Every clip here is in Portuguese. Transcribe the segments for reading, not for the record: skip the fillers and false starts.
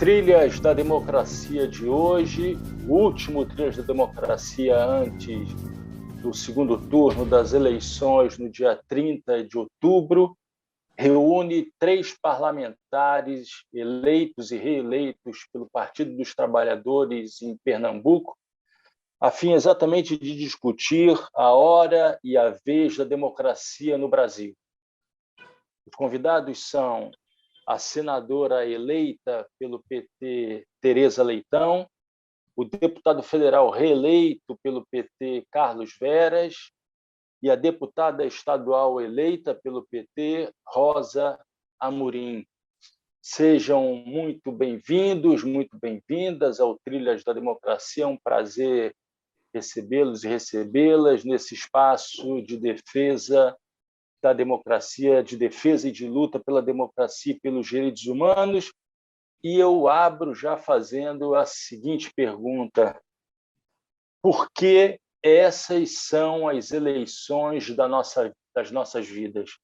Trilhas da Democracia de hoje, o último Trilhas da Democracia antes do segundo turno das eleições no dia 30 de outubro, reúne 3 parlamentares eleitos e reeleitos pelo Partido dos Trabalhadores em Pernambuco, a fim exatamente de discutir a hora e a vez da democracia no Brasil. Os convidados são a senadora eleita pelo PT, Tereza Leitão, o deputado federal reeleito pelo PT, Carlos Veras, e a deputada estadual eleita pelo PT, Rosa Amorim. Sejam muito bem-vindos, muito bem-vindas ao Trilhas da Democracia. É um prazer recebê-los e recebê-las nesse espaço de defesa da democracia, de defesa e de luta pela democracia e pelos direitos humanos. E eu abro já fazendo a seguinte pergunta: por que essas são as eleições das nossas vidas?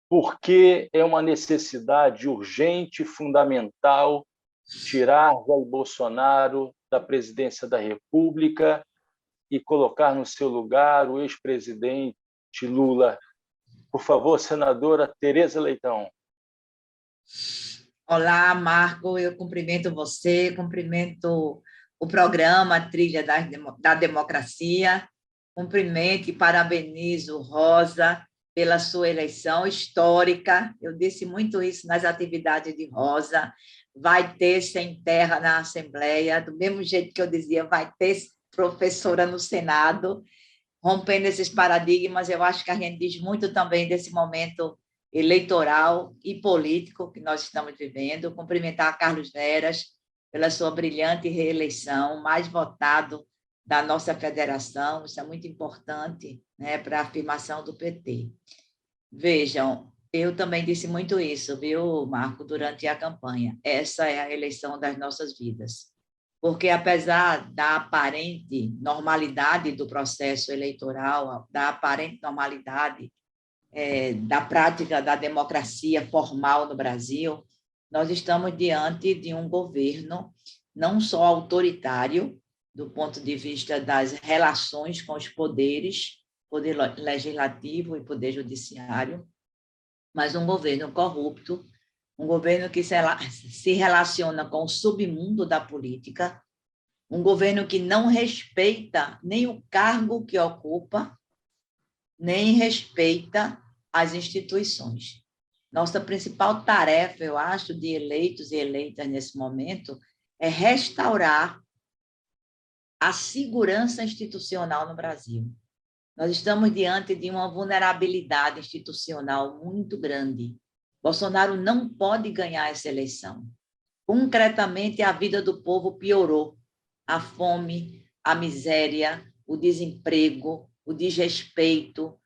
Por que é uma necessidade urgente e fundamental tirar Jair Bolsonaro da presidência da República e colocar no seu lugar o ex-presidente Lula? Por favor, senadora Tereza Leitão. Olá, Marco, eu cumprimento você, cumprimento o programa Trilha da Democracia, cumprimento e parabenizo Rosa pela sua eleição histórica. Eu disse muito isso nas atividades de Rosa. Vai ter sem terra na Assembleia, do mesmo jeito que eu dizia, vai ter professora no Senado, rompendo esses paradigmas. Eu acho que a gente diz muito também desse momento eleitoral e político que nós estamos vivendo. Cumprimentar a Carlos Veras pela sua brilhante reeleição, mais votado da nossa federação. Isso é muito importante, né, para a afirmação do PT. Vejam, eu também disse muito isso, viu, Marco, durante a campanha. Essa é a eleição das nossas vidas. Porque, apesar da aparente normalidade do processo eleitoral, da aparente normalidade da prática da democracia formal no Brasil, nós estamos diante de um governo não só autoritário, do ponto de vista das relações com os poderes, poder legislativo e poder judiciário, mas um governo corrupto, um governo que se relaciona com o submundo da política, um governo que não respeita nem o cargo que ocupa, nem respeita as instituições. Nossa principal tarefa, eu acho, de eleitos e eleitas nesse momento, é restaurar a segurança institucional no Brasil. Nós estamos diante de uma vulnerabilidade institucional muito grande. Bolsonaro não pode ganhar essa eleição. Concretamente, a vida do povo piorou. A fome, a miséria, o desemprego, o desrespeito,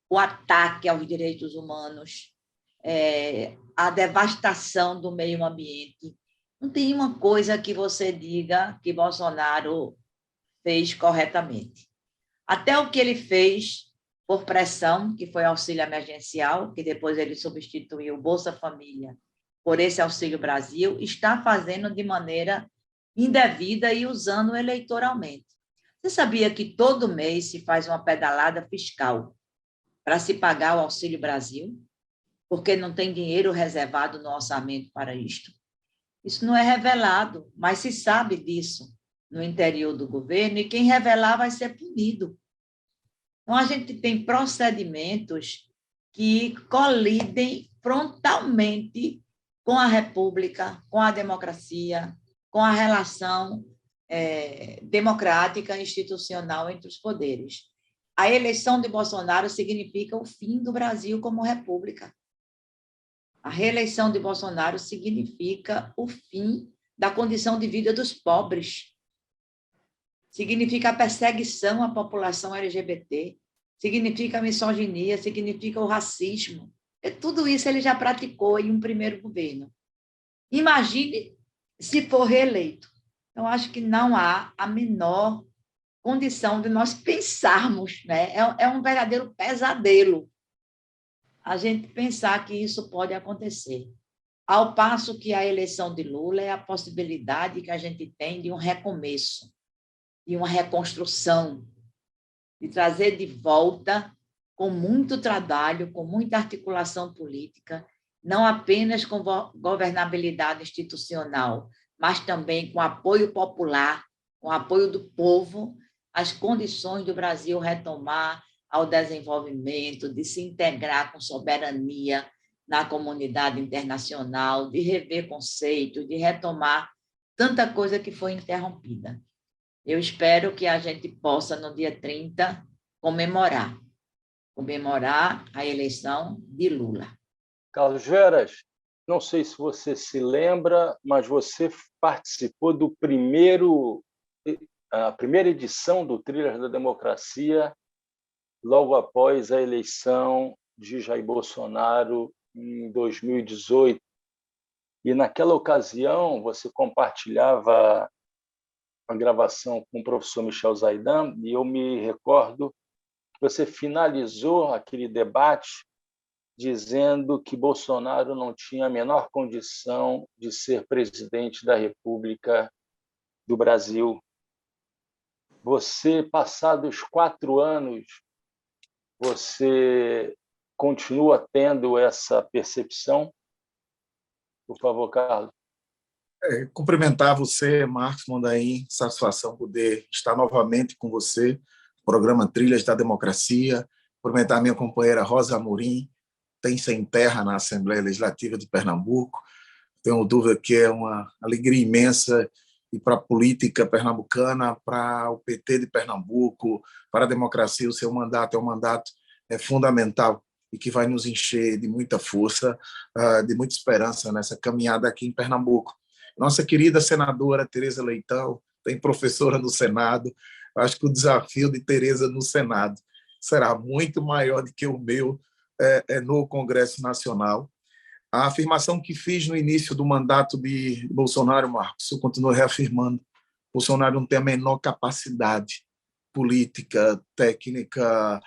o ataque aos direitos humanos, a devastação do meio ambiente. Não tem uma coisa que você diga que Bolsonaro fez corretamente. Até o que ele fez por pressão, que foi auxílio emergencial, que depois ele substituiu o Bolsa Família por esse Auxílio Brasil, está fazendo de maneira indevida e usando eleitoralmente. Você sabia que todo mês se faz uma pedalada fiscal para se pagar o Auxílio Brasil, porque não tem dinheiro reservado no orçamento para isto? Isso não é revelado, mas se sabe disso no interior do governo, e quem revelar vai ser punido. Então, a gente tem procedimentos que colidem frontalmente com a República, com a democracia, com a relação democrática e institucional entre os poderes. A eleição de Bolsonaro significa o fim do Brasil como república. A reeleição de Bolsonaro significa o fim da condição de vida dos pobres. Significa a perseguição à população LGBT, significa a misoginia, significa o racismo. E tudo isso ele já praticou em um primeiro governo. Imagine se for reeleito. Então, acho que não há a menor condição de nós pensarmos, né? É um verdadeiro pesadelo a gente pensar que isso pode acontecer. Ao passo que a eleição de Lula é a possibilidade que a gente tem de um recomeço, de uma reconstrução, de trazer de volta, com muito trabalho, com muita articulação política, não apenas com governabilidade institucional, mas também com apoio popular, com apoio do povo, as condições do Brasil retomar ao desenvolvimento, de se integrar com soberania na comunidade internacional, de rever conceitos, de retomar tanta coisa que foi interrompida. Eu espero que a gente possa, no dia 30, comemorar a eleição de Lula. Carlos Veras, não sei se você se lembra, mas você participou a primeira edição do Trilhas da Democracia, logo após a eleição de Jair Bolsonaro em 2018. E naquela ocasião você compartilhava a gravação com o professor Michel Zaidan, e eu me recordo que você finalizou aquele debate dizendo que Bolsonaro não tinha a menor condição de ser presidente da República do Brasil. Você, passados 4 anos, você continua tendo essa percepção? Por favor, Carlos. Cumprimentar você, Marcos Mondain, satisfação poder estar novamente com você, programa Trilhas da Democracia, cumprimentar minha companheira Rosa Amorim, tem sem terra na Assembleia Legislativa de Pernambuco, tenho dúvida que é uma alegria imensa e para a política pernambucana, para o PT de Pernambuco, para a democracia, o seu mandato é um mandato fundamental e que vai nos encher de muita força, de muita esperança nessa caminhada aqui em Pernambuco. Nossa querida senadora Tereza Leitão, tem professora no Senado, acho que o desafio de Tereza no Senado será muito maior do que o meu no Congresso Nacional. A afirmação que fiz no início do mandato de Bolsonaro, Marcos, eu continuo reafirmando, Bolsonaro não tem a menor capacidade política, técnica,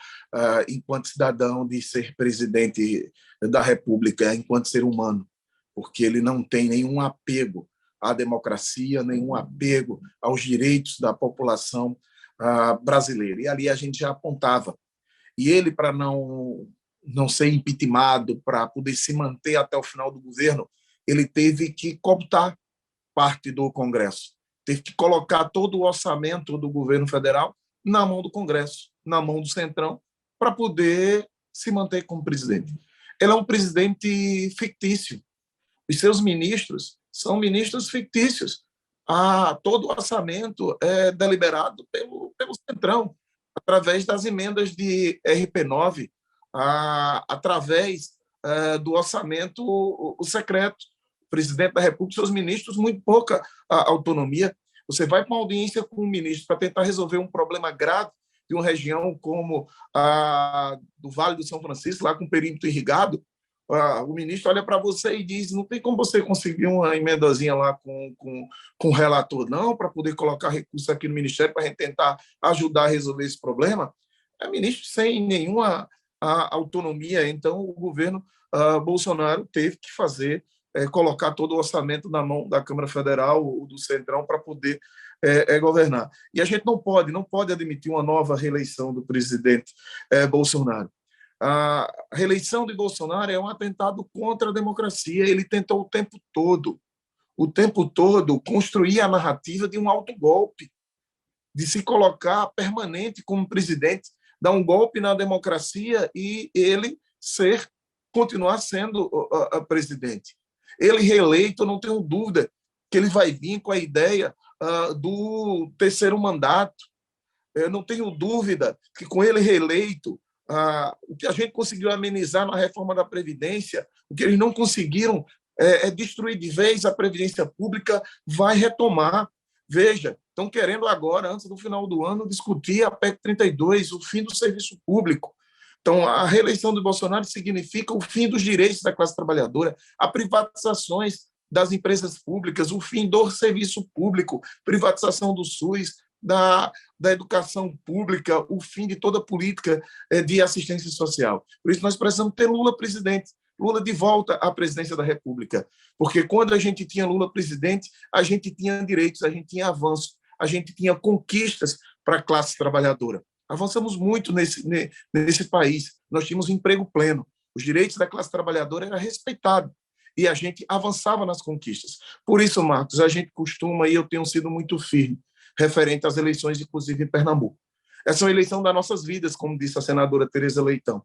enquanto cidadão, de ser presidente da República, enquanto ser humano, porque ele não tem nenhum apego à democracia, nenhum apego aos direitos da população brasileira. E ali a gente já apontava. E ele, para não ser impeachmentado, para poder se manter até o final do governo, ele teve que cooptar parte do Congresso, teve que colocar todo o orçamento do governo federal na mão do Congresso, na mão do Centrão, para poder se manter como presidente. Ele é um presidente fictício. Os seus ministros são ministros fictícios. Todo o orçamento é deliberado pelo Centrão, através das emendas de RP9, através do orçamento secreto. O presidente da República, seus ministros, muito pouca autonomia. Você vai para uma audiência com um ministro para tentar resolver um problema grave de uma região como a do Vale do São Francisco, lá com perímetro irrigado, o ministro olha para você e diz: não tem como você conseguir uma emendazinha lá com o relator, não, para poder colocar recursos aqui no Ministério para a gente tentar ajudar a resolver esse problema. É ministro sem nenhuma autonomia. Então, o governo Bolsonaro teve que colocar todo o orçamento na mão da Câmara Federal ou do Centrão para poder governar. E a gente não pode admitir uma nova reeleição do presidente Bolsonaro. A reeleição de Bolsonaro é um atentado contra a democracia. Ele tentou o tempo todo, construir a narrativa de um autogolpe, de se colocar permanente como presidente, dar um golpe na democracia e ele continuar sendo presidente. Ele reeleito, não tenho dúvida que ele vai vir com a ideia do terceiro mandato. Eu não tenho dúvida que, com ele reeleito, o que a gente conseguiu amenizar na reforma da Previdência, o que eles não conseguiram destruir de vez a Previdência Pública, vai retomar. Veja, estão querendo agora, antes do final do ano, discutir a PEC 32, o fim do serviço público. Então, a reeleição de Bolsonaro significa o fim dos direitos da classe trabalhadora, a privatizações das empresas públicas, o fim do serviço público, privatização do SUS, da educação pública, o fim de toda política de assistência social. Por isso, nós precisamos ter Lula presidente. Lula de volta à presidência da República. Porque quando a gente tinha Lula presidente, a gente tinha direitos, a gente tinha avanços, a gente tinha conquistas para a classe trabalhadora. Avançamos muito nesse país. Nós tínhamos emprego pleno. Os direitos da classe trabalhadora eram respeitados. E a gente avançava nas conquistas. Por isso, Marcos, a gente costuma, e eu tenho sido muito firme, referente às eleições, inclusive em Pernambuco. Essa é uma eleição das nossas vidas, como disse a senadora Tereza Leitão.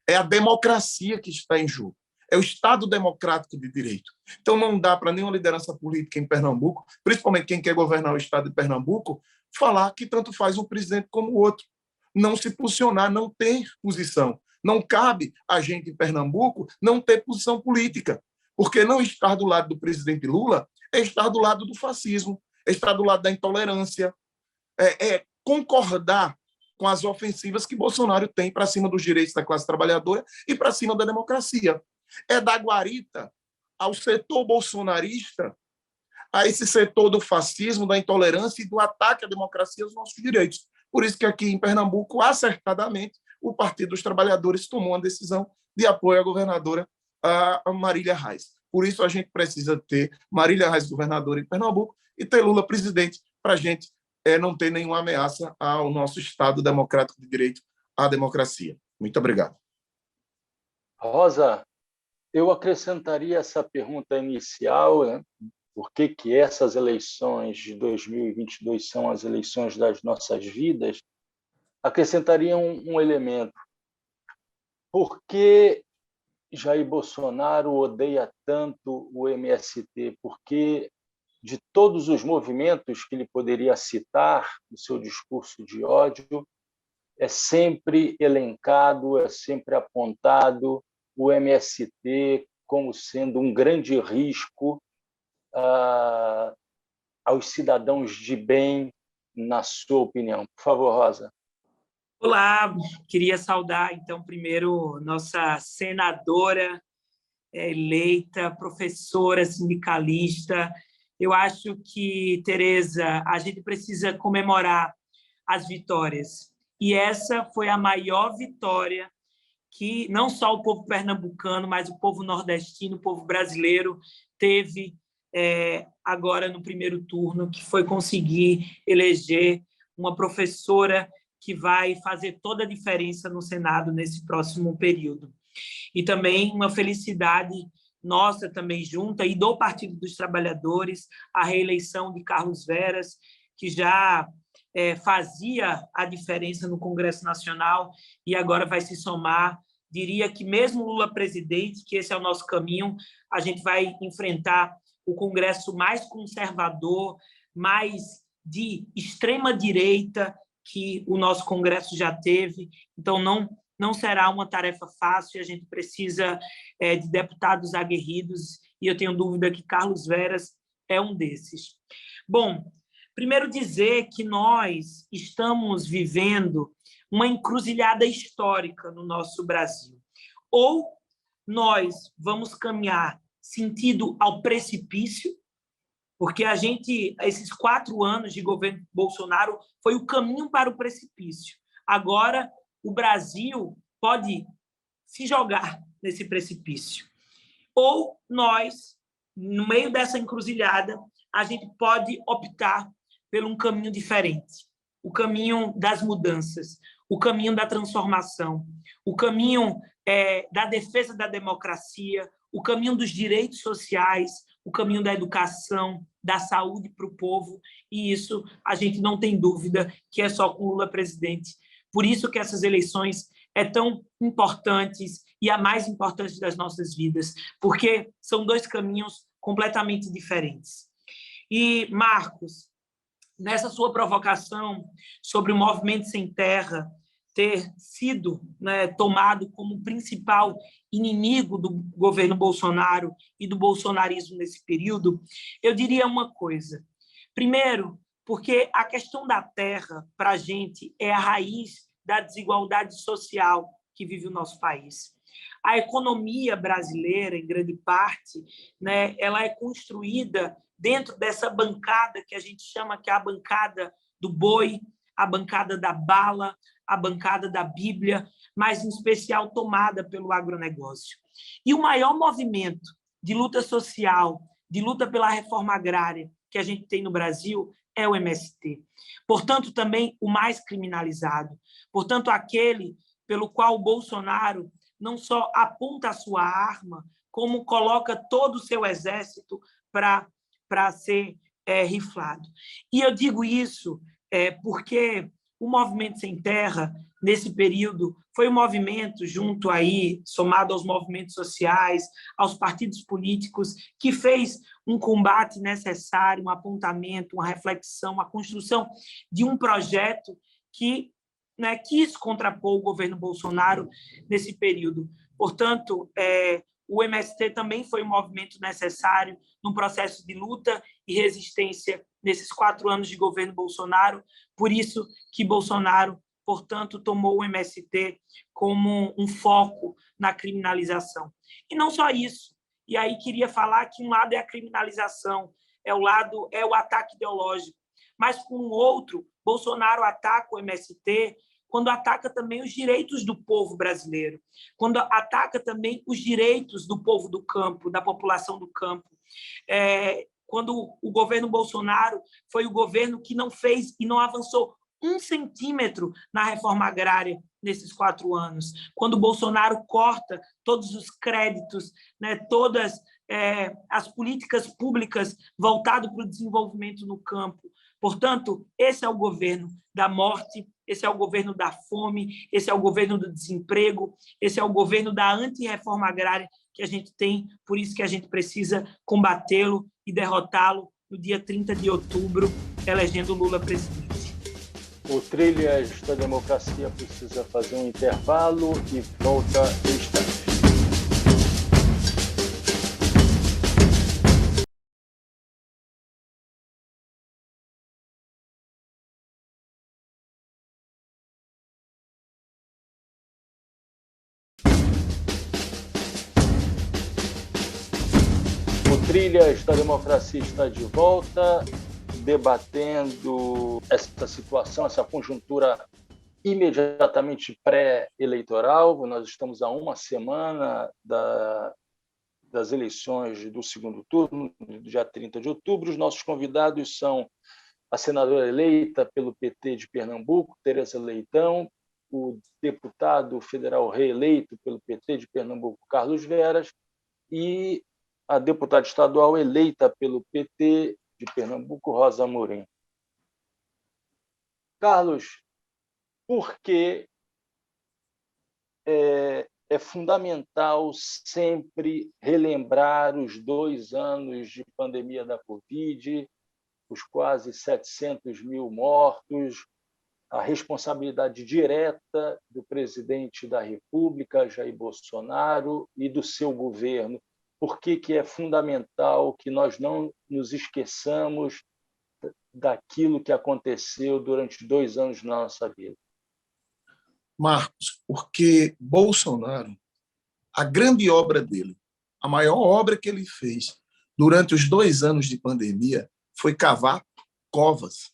É a democracia que está em jogo. É o Estado democrático de direito. Então, não dá para nenhuma liderança política em Pernambuco, principalmente quem quer governar o Estado de Pernambuco, falar que tanto faz um presidente como o outro. Não se posicionar, não ter posição. Não cabe a gente em Pernambuco não ter posição política, porque não estar do lado do presidente Lula é estar do lado do fascismo, é estar do lado da intolerância, é concordar com as ofensivas que Bolsonaro tem para cima dos direitos da classe trabalhadora e para cima da democracia. É dar guarita ao setor bolsonarista, a esse setor do fascismo, da intolerância e do ataque à democracia e aos nossos direitos. Por isso que aqui em Pernambuco, acertadamente, o Partido dos Trabalhadores tomou uma decisão de apoio à governadora a Marília Reis. Por isso a gente precisa ter Marília Reis governadora em Pernambuco e ter Lula presidente para a gente não ter nenhuma ameaça ao nosso Estado democrático de direito, à democracia. Muito obrigado. Rosa, eu acrescentaria essa pergunta inicial, né? Por que essas eleições de 2022 são as eleições das nossas vidas? Acrescentaria um elemento. Por que Jair Bolsonaro odeia tanto o MST? Porque de todos os movimentos que ele poderia citar no seu discurso de ódio, é sempre elencado, é sempre apontado o MST como sendo um grande risco aos cidadãos de bem, na sua opinião. Por favor, Rosa. Olá, queria saudar, então, primeiro, nossa senadora eleita, professora, sindicalista. Eu acho que, Tereza, a gente precisa comemorar as vitórias. E essa foi a maior vitória que não só o povo pernambucano, mas o povo nordestino, o povo brasileiro teve agora no primeiro turno, que foi conseguir eleger uma professora que vai fazer toda a diferença no Senado nesse próximo período. E também uma felicidade nossa também junta, e do Partido dos Trabalhadores, a reeleição de Carlos Veras, que já fazia a diferença no Congresso Nacional e agora vai se somar. Diria que mesmo Lula presidente, que esse é o nosso caminho, a gente vai enfrentar o Congresso mais conservador, mais de extrema-direita que o nosso Congresso já teve. Então, não será uma tarefa fácil, a gente precisa de deputados aguerridos, e eu tenho dúvida que Carlos Veras é um desses. Bom, primeiro dizer que nós estamos vivendo uma encruzilhada histórica no nosso Brasil. Ou nós vamos caminhar sentido ao precipício, porque esses 4 anos de governo Bolsonaro foi o caminho para o precipício. Agora, o Brasil pode se jogar nesse precipício. Ou nós, no meio dessa encruzilhada, a gente pode optar por um caminho diferente, o caminho das mudanças, o caminho da transformação, o caminho da defesa da democracia, o caminho dos direitos sociais, o caminho da educação, da saúde para o povo, e isso a gente não tem dúvida que é só com Lula presidente. Por isso que essas eleições tão importantes e a mais importante das nossas vidas, porque são 2 caminhos completamente diferentes. E, Marcos, nessa sua provocação sobre o Movimento Sem Terra ter sido tomado como principal inimigo do governo Bolsonaro e do bolsonarismo nesse período, eu diria uma coisa. Primeiro, porque a questão da terra, para a gente, é a raiz da desigualdade social que vive o nosso país. A economia brasileira, em grande parte, ela é construída dentro dessa bancada que a gente chama que é a bancada do boi, a bancada da bala, a bancada da Bíblia, mas, em especial, tomada pelo agronegócio. E o maior movimento de luta social, de luta pela reforma agrária que a gente tem no Brasil é o MST. Portanto, também o mais criminalizado. Portanto, aquele pelo qual o Bolsonaro não só aponta a sua arma, como coloca todo o seu exército para ser riflado. E eu digo isso porque o Movimento Sem Terra, nesse período, foi um movimento junto aí, somado aos movimentos sociais, aos partidos políticos, que fez um combate necessário, um apontamento, uma reflexão, a construção de um projeto que quis contrapor o governo Bolsonaro nesse período. Portanto, o MST também foi um movimento necessário num processo de luta e resistência nesses 4 anos de governo Bolsonaro. Por isso que Bolsonaro, portanto, tomou o MST como um foco na criminalização. E não só isso. E aí queria falar que um lado é a criminalização, é o ataque ideológico. Mas, com o outro, Bolsonaro ataca o MST quando ataca também os direitos do povo brasileiro, quando ataca também os direitos do povo do campo, da população do campo. Quando o governo Bolsonaro foi o governo que não fez e não avançou 1 centímetro na reforma agrária nesses 4 anos, quando o Bolsonaro corta todos os créditos, todas as políticas públicas voltadas para o desenvolvimento no campo. Portanto, esse é o governo da morte, esse é o governo da fome, esse é o governo do desemprego, esse é o governo da antirreforma agrária que a gente tem, por isso que a gente precisa combatê-lo e derrotá-lo no dia 30 de outubro, elegendo Lula presidente. O Trilhas da Democracia precisa fazer um intervalo e volta em instantes. O Trilhas da Democracia está de volta, debatendo essa situação, essa conjuntura imediatamente pré-eleitoral. Nós estamos a 1 semana das eleições do segundo turno, do dia 30 de outubro. Os nossos convidados são a senadora eleita pelo PT de Pernambuco, Tereza Leitão, o deputado federal reeleito pelo PT de Pernambuco, Carlos Veras, e a deputada estadual eleita pelo PT de Pernambuco, Rosa Amorim. Carlos, por que é fundamental sempre relembrar os 2 anos de pandemia da Covid, os quase 700 mil mortos, a responsabilidade direta do presidente da República, Jair Bolsonaro, e do seu governo? Por que é fundamental que nós não nos esqueçamos daquilo que aconteceu durante 2 anos na nossa vida? Marcos, porque Bolsonaro, a grande obra dele, a maior obra que ele fez durante os 2 anos de pandemia foi cavar covas.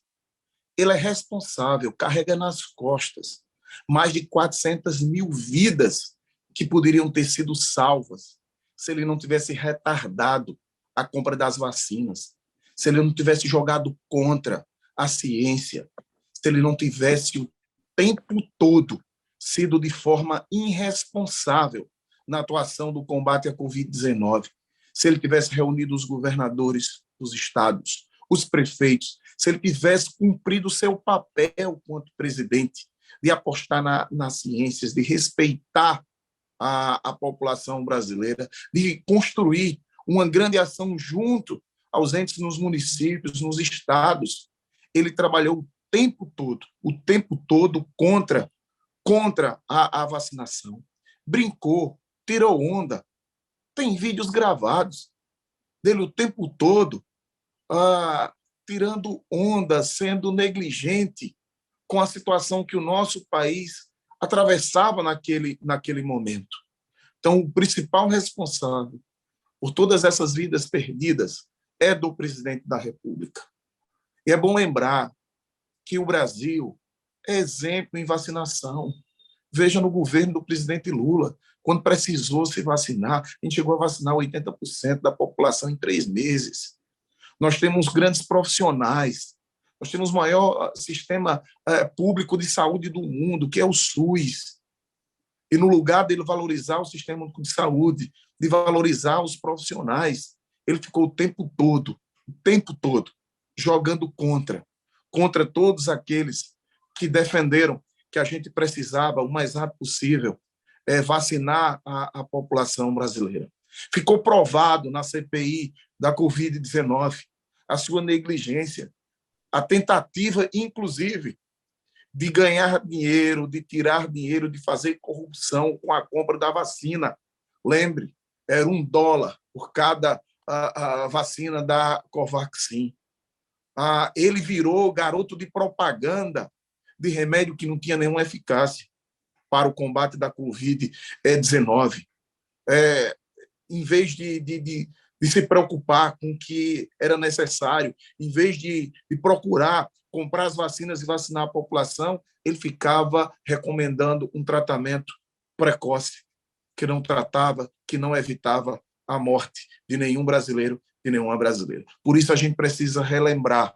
Ele é responsável, carrega nas costas mais de 400 mil vidas que poderiam ter sido salvas se ele não tivesse retardado a compra das vacinas, se ele não tivesse jogado contra a ciência, se ele não tivesse o tempo todo sido de forma irresponsável na atuação do combate à Covid-19, se ele tivesse reunido os governadores dos estados, os prefeitos, se ele tivesse cumprido o seu papel quanto presidente, de apostar nas ciências, de respeitar a população brasileira, de construir uma grande ação junto aos entes nos municípios, nos estados. Ele trabalhou o tempo todo contra a vacinação. Brincou, tirou onda. Tem vídeos gravados dele o tempo todo tirando onda, sendo negligente com a situação que o nosso país atravessava naquele momento. Então, o principal responsável por todas essas vidas perdidas é do presidente da República. E é bom lembrar que o Brasil exemplo em vacinação. Veja no governo do presidente Lula, quando precisou se vacinar, a gente chegou a vacinar 80% da população em 3 meses. Nós temos grandes profissionais, nós temos o maior sistema público de saúde do mundo, que é o SUS. E no lugar dele valorizar o sistema único de saúde, de valorizar os profissionais, ele ficou o tempo todo, jogando contra todos aqueles que defenderam que a gente precisava, o mais rápido possível, vacinar a população brasileira. Ficou provado na CPI da Covid-19 a sua negligência, a tentativa, inclusive, de ganhar dinheiro, de tirar dinheiro, de fazer corrupção com a compra da vacina. Lembre, era $1 por cada a vacina da Covaxin. Ele virou garoto de propaganda de remédio que não tinha nenhuma eficácia para o combate da Covid-19. Em vez de se preocupar com o que era necessário, em vez de procurar comprar as vacinas e vacinar a população, ele ficava recomendando um tratamento precoce, que não tratava, que não evitava a morte de nenhum brasileiro, de nenhuma brasileira. Por isso, a gente precisa relembrar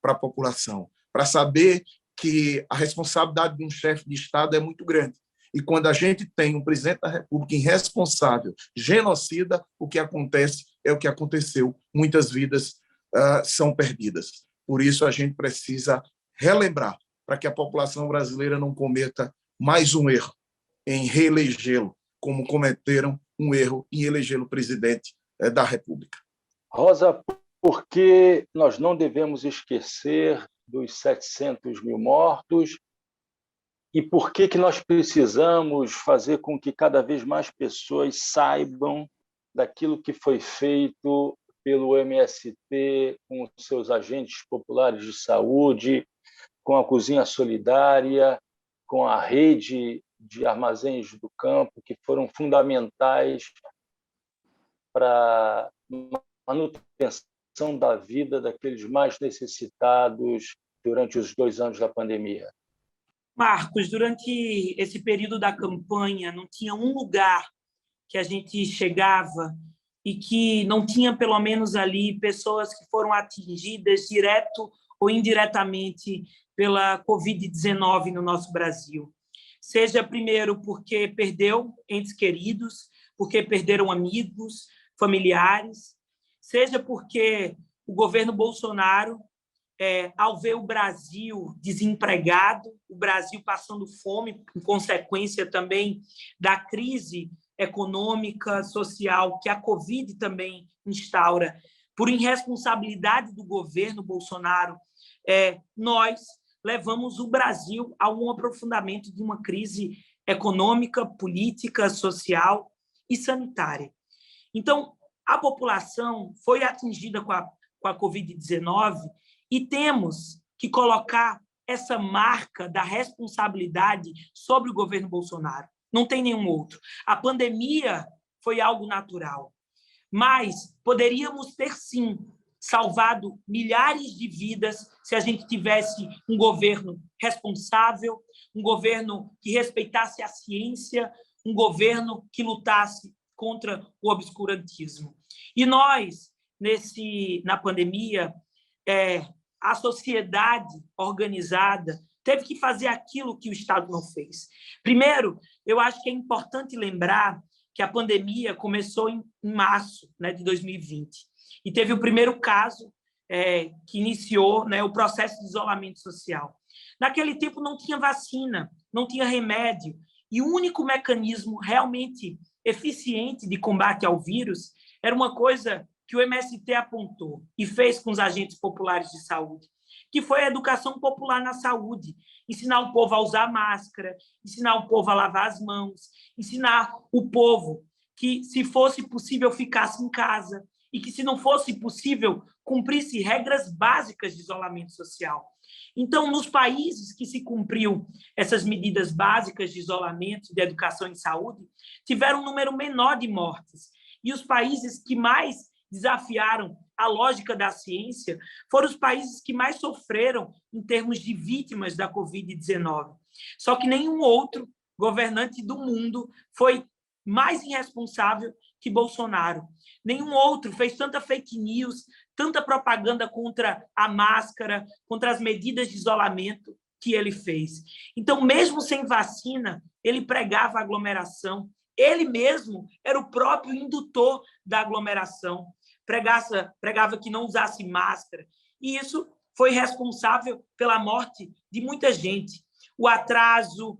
para a população, para saber que a responsabilidade de um chefe de Estado é muito grande. E quando a gente tem um presidente da República irresponsável, genocida, o que acontece é o que aconteceu. Muitas vidas são perdidas. Por isso, a gente precisa relembrar para que a população brasileira não cometa mais um erro em reelegê-lo, como cometeram um erro em elegê-lo presidente da República. Rosa, por que nós não devemos esquecer dos 700 mil mortos e por que nós precisamos fazer com que cada vez mais pessoas saibam daquilo que foi feito pelo MST, com os seus agentes populares de saúde, com a Cozinha Solidária, com a rede de armazéns do campo, que foram fundamentais para a manutenção da vida daqueles mais necessitados durante os 2 anos da pandemia. Marcos, durante esse período da campanha, não tinha um lugar que a gente chegava e que não tinha, pelo menos ali, pessoas que foram atingidas direto ou indiretamente pela Covid-19 no nosso Brasil. Seja, primeiro, porque perdeu entes queridos, porque perderam amigos, familiares, seja porque o governo Bolsonaro, ao ver o Brasil desempregado, o Brasil passando fome, em consequência também da crise econômica, social, que a Covid também instaura, por irresponsabilidade do governo Bolsonaro, nós levamos o Brasil a um aprofundamento de uma crise econômica, política, social e sanitária. Então, a população foi atingida com a Covid-19 e temos que colocar essa marca da responsabilidade sobre o governo Bolsonaro. Não tem nenhum outro. A pandemia foi algo natural, mas poderíamos ter, sim, salvado milhares de vidas se a gente tivesse um governo responsável, um governo que respeitasse a ciência, um governo que lutasse contra o obscurantismo. E nós, na pandemia, a sociedade organizada teve que fazer aquilo que o Estado não fez. Primeiro, eu acho que é importante lembrar que a pandemia começou em março, de 2020, e teve o primeiro caso que iniciou o processo de isolamento social. Naquele tempo não tinha vacina, não tinha remédio, e o único mecanismo realmente eficiente de combate ao vírus era uma coisa que o MST apontou e fez com os agentes populares de saúde, que foi a educação popular na saúde, ensinar o povo a usar máscara, ensinar o povo a lavar as mãos, ensinar o povo que, se fosse possível, ficasse em casa e que, se não fosse possível, cumprisse regras básicas de isolamento social. Então, nos países que se cumpriu essas medidas básicas de isolamento, de educação e saúde, tiveram um número menor de mortes. E os países que mais desafiaram a lógica da ciência, foram os países que mais sofreram em termos de vítimas da Covid-19. Só que nenhum outro governante do mundo foi mais irresponsável que Bolsonaro. Nenhum outro fez tanta fake news, tanta propaganda contra a máscara, contra as medidas de isolamento que ele fez. Então, mesmo sem vacina, ele pregava a aglomeração. Ele mesmo era o próprio indutor da aglomeração. Pregava que não usasse máscara. E isso foi responsável pela morte de muita gente. O atraso,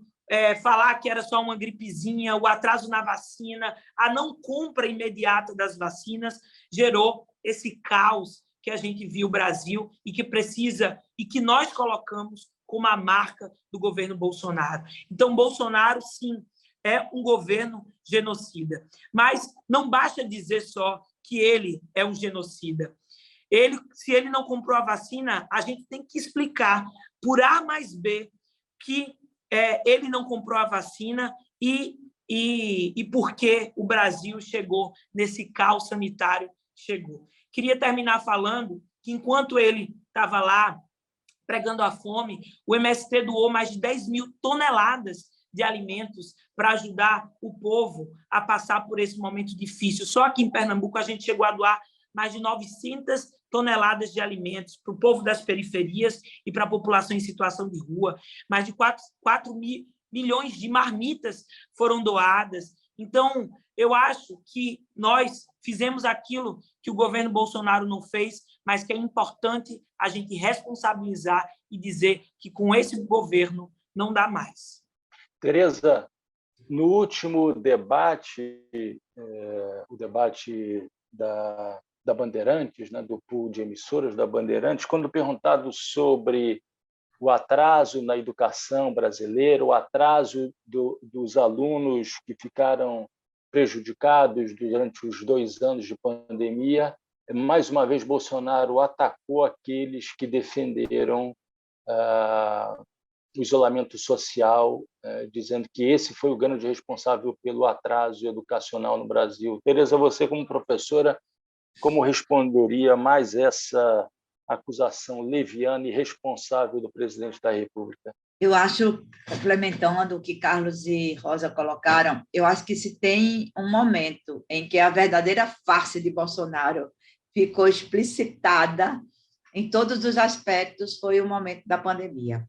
falar que era só uma gripezinha, o atraso na vacina, a não compra imediata das vacinas, gerou esse caos que a gente viu no Brasil e que precisa, e que nós colocamos como a marca do governo Bolsonaro. Então, Bolsonaro, sim, é um governo genocida. Mas não basta dizer só que ele é um genocida. Se ele não comprou a vacina, a gente tem que explicar, por A mais B, que ele não comprou a vacina e por que o Brasil chegou nesse caos sanitário chegou. Queria terminar falando que, enquanto ele estava lá pregando a fome, o MST doou mais de 10 mil toneladas de alimentos para ajudar o povo a passar por esse momento difícil. Só aqui em Pernambuco a gente chegou a doar mais de 900 toneladas de alimentos para o povo das periferias e para a população em situação de rua. Mais de 4 milhões de marmitas foram doadas. Então, eu acho que nós fizemos aquilo que o governo Bolsonaro não fez, mas que é importante a gente responsabilizar e dizer que com esse governo não dá mais. Tereza, no último debate, o debate da Bandeirantes, né, do pool de emissoras da Bandeirantes, quando perguntado sobre o atraso na educação brasileira, o atraso dos alunos que ficaram prejudicados durante os 2 anos de pandemia, mais uma vez Bolsonaro atacou aqueles que defenderam o isolamento social, dizendo que esse foi o grande responsável pelo atraso educacional no Brasil. Tereza, você como professora, como responderia mais essa acusação leviana e irresponsável do presidente da República? Eu acho, complementando o que Carlos e Rosa colocaram, eu acho que se tem um momento em que a verdadeira face de Bolsonaro ficou explicitada em todos os aspectos, foi o momento da pandemia.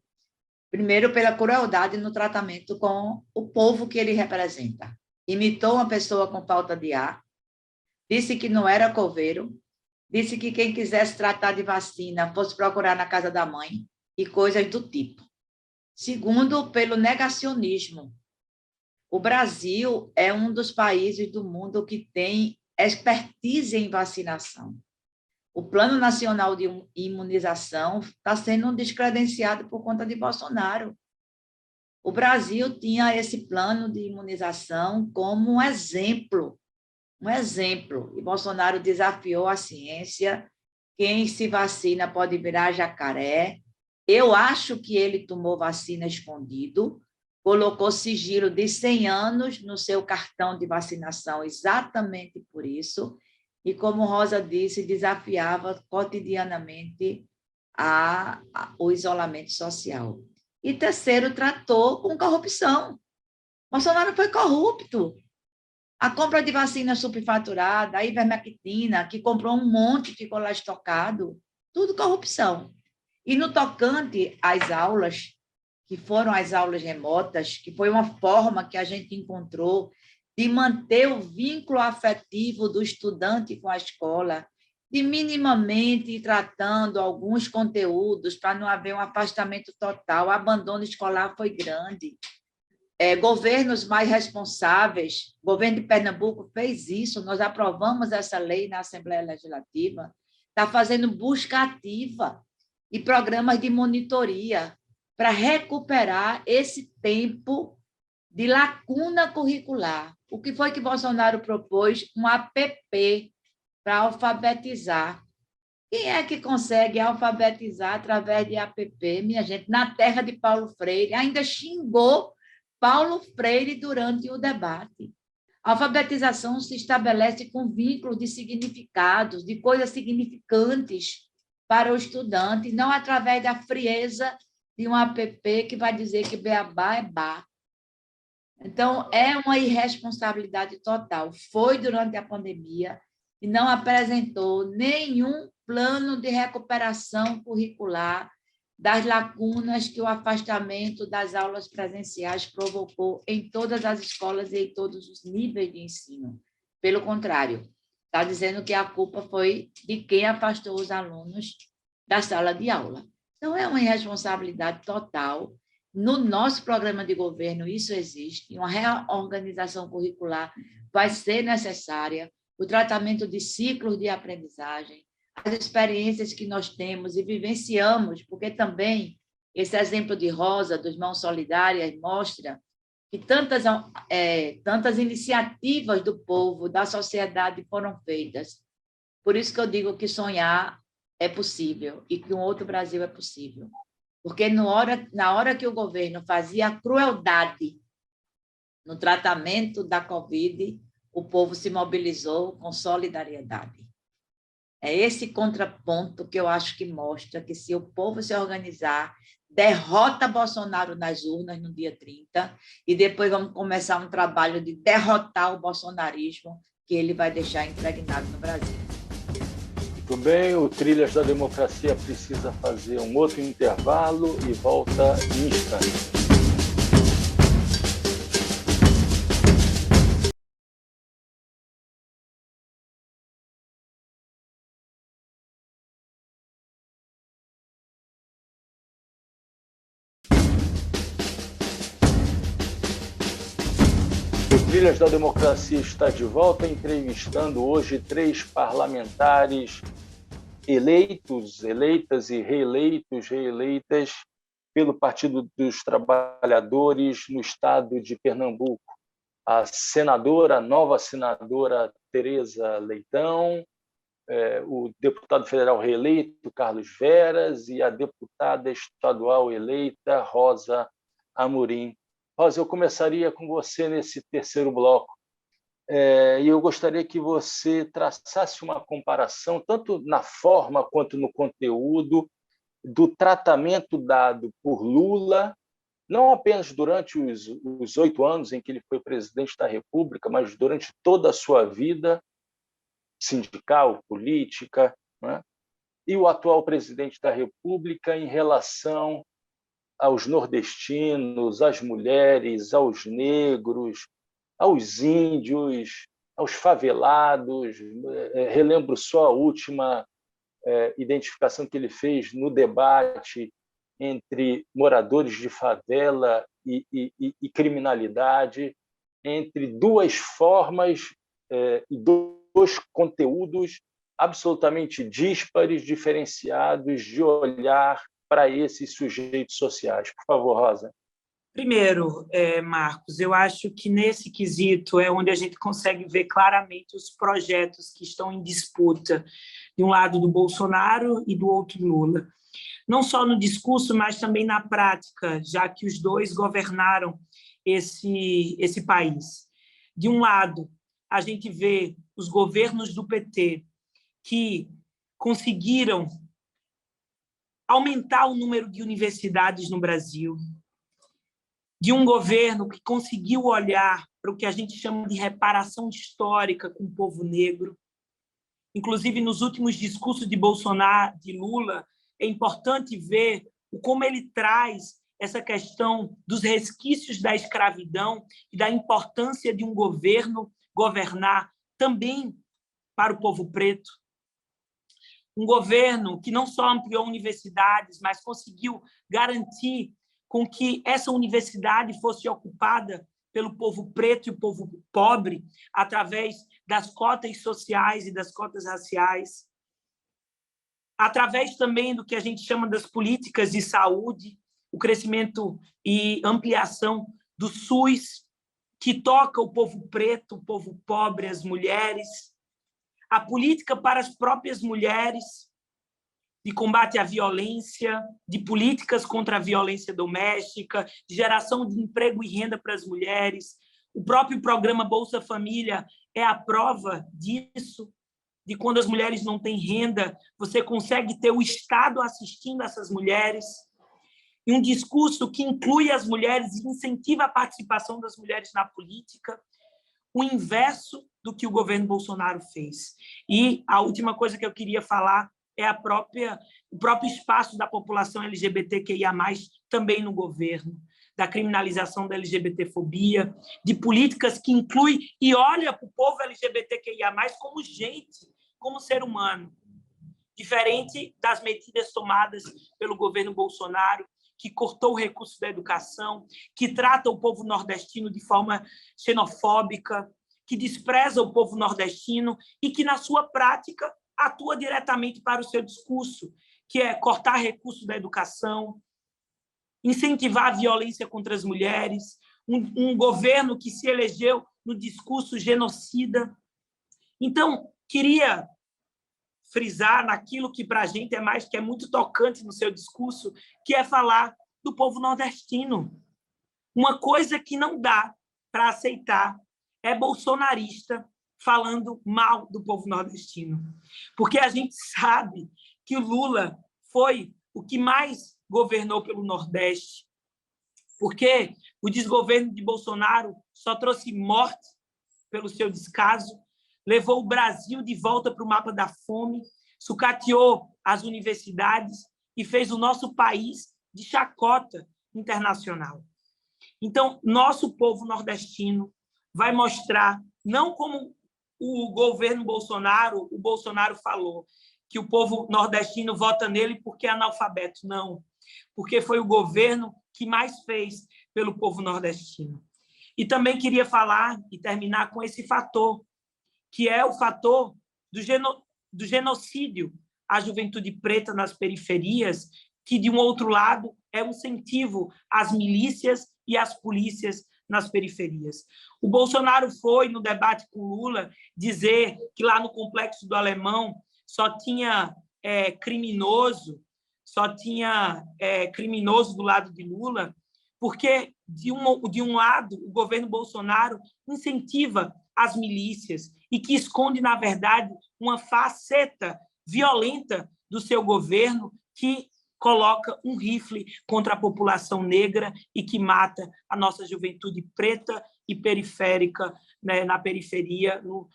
Primeiro, pela crueldade no tratamento com o povo que ele representa. Imitou uma pessoa com falta de ar, disse que não era coveiro, disse que quem quisesse tratar de vacina fosse procurar na casa da mãe e coisas do tipo. Segundo, pelo negacionismo. O Brasil é um dos países do mundo que tem expertise em vacinação. O Plano Nacional de Imunização está sendo descredenciado por conta de Bolsonaro. O Brasil tinha esse plano de imunização como um exemplo, e Bolsonaro desafiou a ciência, quem se vacina pode virar jacaré. Eu acho que ele tomou vacina escondido, colocou sigilo de 100 anos no seu cartão de vacinação exatamente por isso, e, como Rosa disse, desafiava cotidianamente o isolamento social. E terceiro, tratou com corrupção. Bolsonaro foi corrupto. A compra de vacina superfaturada, a ivermectina, que comprou um monte, ficou lá estocado, tudo corrupção. E no tocante às aulas, que foram as aulas remotas, que foi uma forma que a gente encontrou de manter o vínculo afetivo do estudante com a escola, de minimamente ir tratando alguns conteúdos para não haver um afastamento total. O abandono escolar foi grande. Governos mais responsáveis, o governo de Pernambuco fez isso, nós aprovamos essa lei na Assembleia Legislativa, está fazendo busca ativa e programas de monitoria para recuperar esse tempo de lacuna curricular. O que foi que Bolsonaro propôs? Um app para alfabetizar. Quem é que consegue alfabetizar através de app? Minha gente, na terra de Paulo Freire, ainda xingou Paulo Freire durante o debate. A alfabetização se estabelece com vínculos de significados, de coisas significantes para o estudante, não através da frieza de um app que vai dizer que beabá é bar. Então, é uma irresponsabilidade total. Foi durante a pandemia e não apresentou nenhum plano de recuperação curricular das lacunas que o afastamento das aulas presenciais provocou em todas as escolas e em todos os níveis de ensino. Pelo contrário, está dizendo que a culpa foi de quem afastou os alunos da sala de aula. Então, é uma irresponsabilidade total. No nosso programa de governo, isso existe, uma reorganização curricular vai ser necessária, o tratamento de ciclos de aprendizagem, as experiências que nós temos e vivenciamos, porque também esse exemplo de Rosa, dos Mãos Solidárias, mostra que tantas iniciativas do povo, da sociedade foram feitas. Por isso que eu digo que sonhar é possível e que um outro Brasil é possível. Porque na hora que o governo fazia a crueldade no tratamento da Covid, o povo se mobilizou com solidariedade. É esse contraponto que eu acho que mostra que, se o povo se organizar, derrota Bolsonaro nas urnas no dia 30, e depois vamos começar um trabalho de derrotar o bolsonarismo, que ele vai deixar impregnado no Brasil. Muito bem, o Trilhas da Democracia precisa fazer um outro intervalo e volta em instante. Trilhas da Democracia está de volta, entrevistando hoje 3 parlamentares eleitos, eleitas e reeleitas pelo Partido dos Trabalhadores no estado de Pernambuco. A nova senadora Tereza Leitão, o deputado federal reeleito Carlos Veras e a deputada estadual eleita Rosa Amorim. Rosa, eu começaria com você nesse terceiro bloco. E eu gostaria que você traçasse uma comparação, tanto na forma quanto no conteúdo, do tratamento dado por Lula, não apenas durante os 8 anos em que ele foi presidente da República, mas durante toda a sua vida sindical, política, né? E o atual presidente da República em relação aos nordestinos, às mulheres, aos negros, aos índios, aos favelados. Relembro só a última identificação que ele fez no debate entre moradores de favela e criminalidade, entre duas formas e dois conteúdos absolutamente díspares, diferenciados, de olhar para esses sujeitos sociais. Por favor, Rosa. Primeiro, Marcos, eu acho que nesse quesito é onde a gente consegue ver claramente os projetos que estão em disputa, de um lado do Bolsonaro e do outro Lula. Não só no discurso, mas também na prática, já que os dois governaram esse país. De um lado, a gente vê os governos do PT que conseguiram aumentar o número de universidades no Brasil, de um governo que conseguiu olhar para o que a gente chama de reparação histórica com o povo negro. Inclusive, nos últimos discursos de Bolsonaro, de Lula, é importante ver como ele traz essa questão dos resquícios da escravidão e da importância de um governo governar também para o povo preto. Um governo que não só ampliou universidades, mas conseguiu garantir com que essa universidade fosse ocupada pelo povo preto e o povo pobre através das cotas sociais e das cotas raciais, através também do que a gente chama das políticas de saúde, o crescimento e ampliação do SUS, que toca o povo preto, o povo pobre, as mulheres, a política para as próprias mulheres, de combate à violência, de políticas contra a violência doméstica, de geração de emprego e renda para as mulheres, O próprio programa Bolsa Família é a prova disso, de quando as mulheres não têm renda, você consegue ter o Estado assistindo essas mulheres. E um discurso que inclui as mulheres e incentiva a participação das mulheres na política, o inverso do que o governo Bolsonaro fez. E a última coisa que eu queria falar é o próprio espaço da população LGBTQIA+, também no governo, da criminalização da LGBTfobia, de políticas que incluem e olha para o povo LGBTQIA+, como gente, como ser humano, diferente das medidas tomadas pelo governo Bolsonaro, que cortou o recurso da educação, que trata o povo nordestino de forma xenofóbica, que despreza o povo nordestino e que, na sua prática, atua diretamente para o seu discurso, que é cortar recursos da educação, incentivar a violência contra as mulheres, um governo que se elegeu no discurso genocida. Então, queria frisar naquilo que para a gente que é muito tocante no seu discurso, que é falar do povo nordestino. Uma coisa que não dá para aceitar é bolsonarista falando mal do povo nordestino, porque a gente sabe que o Lula foi o que mais governou pelo Nordeste, porque o desgoverno de Bolsonaro só trouxe morte pelo seu descaso, levou o Brasil de volta para o mapa da fome, sucateou as universidades e fez o nosso país de chacota internacional. Então, nosso povo nordestino vai mostrar, não como o governo Bolsonaro, o Bolsonaro falou, que o povo nordestino vota nele porque é analfabeto. Não, porque foi o governo que mais fez pelo povo nordestino. E também queria falar e terminar com esse fator, que é o fator do genocídio à juventude preta nas periferias, que, de um outro lado, é um incentivo às milícias e às polícias nas periferias. O Bolsonaro foi, no debate com Lula, dizer que lá no Complexo do Alemão só tinha criminoso do lado de Lula, porque, de um lado, o governo Bolsonaro incentiva as milícias e que esconde, na verdade, uma faceta violenta do seu governo que coloca um rifle contra a população negra e que mata a nossa juventude preta e periférica, né, na periferia do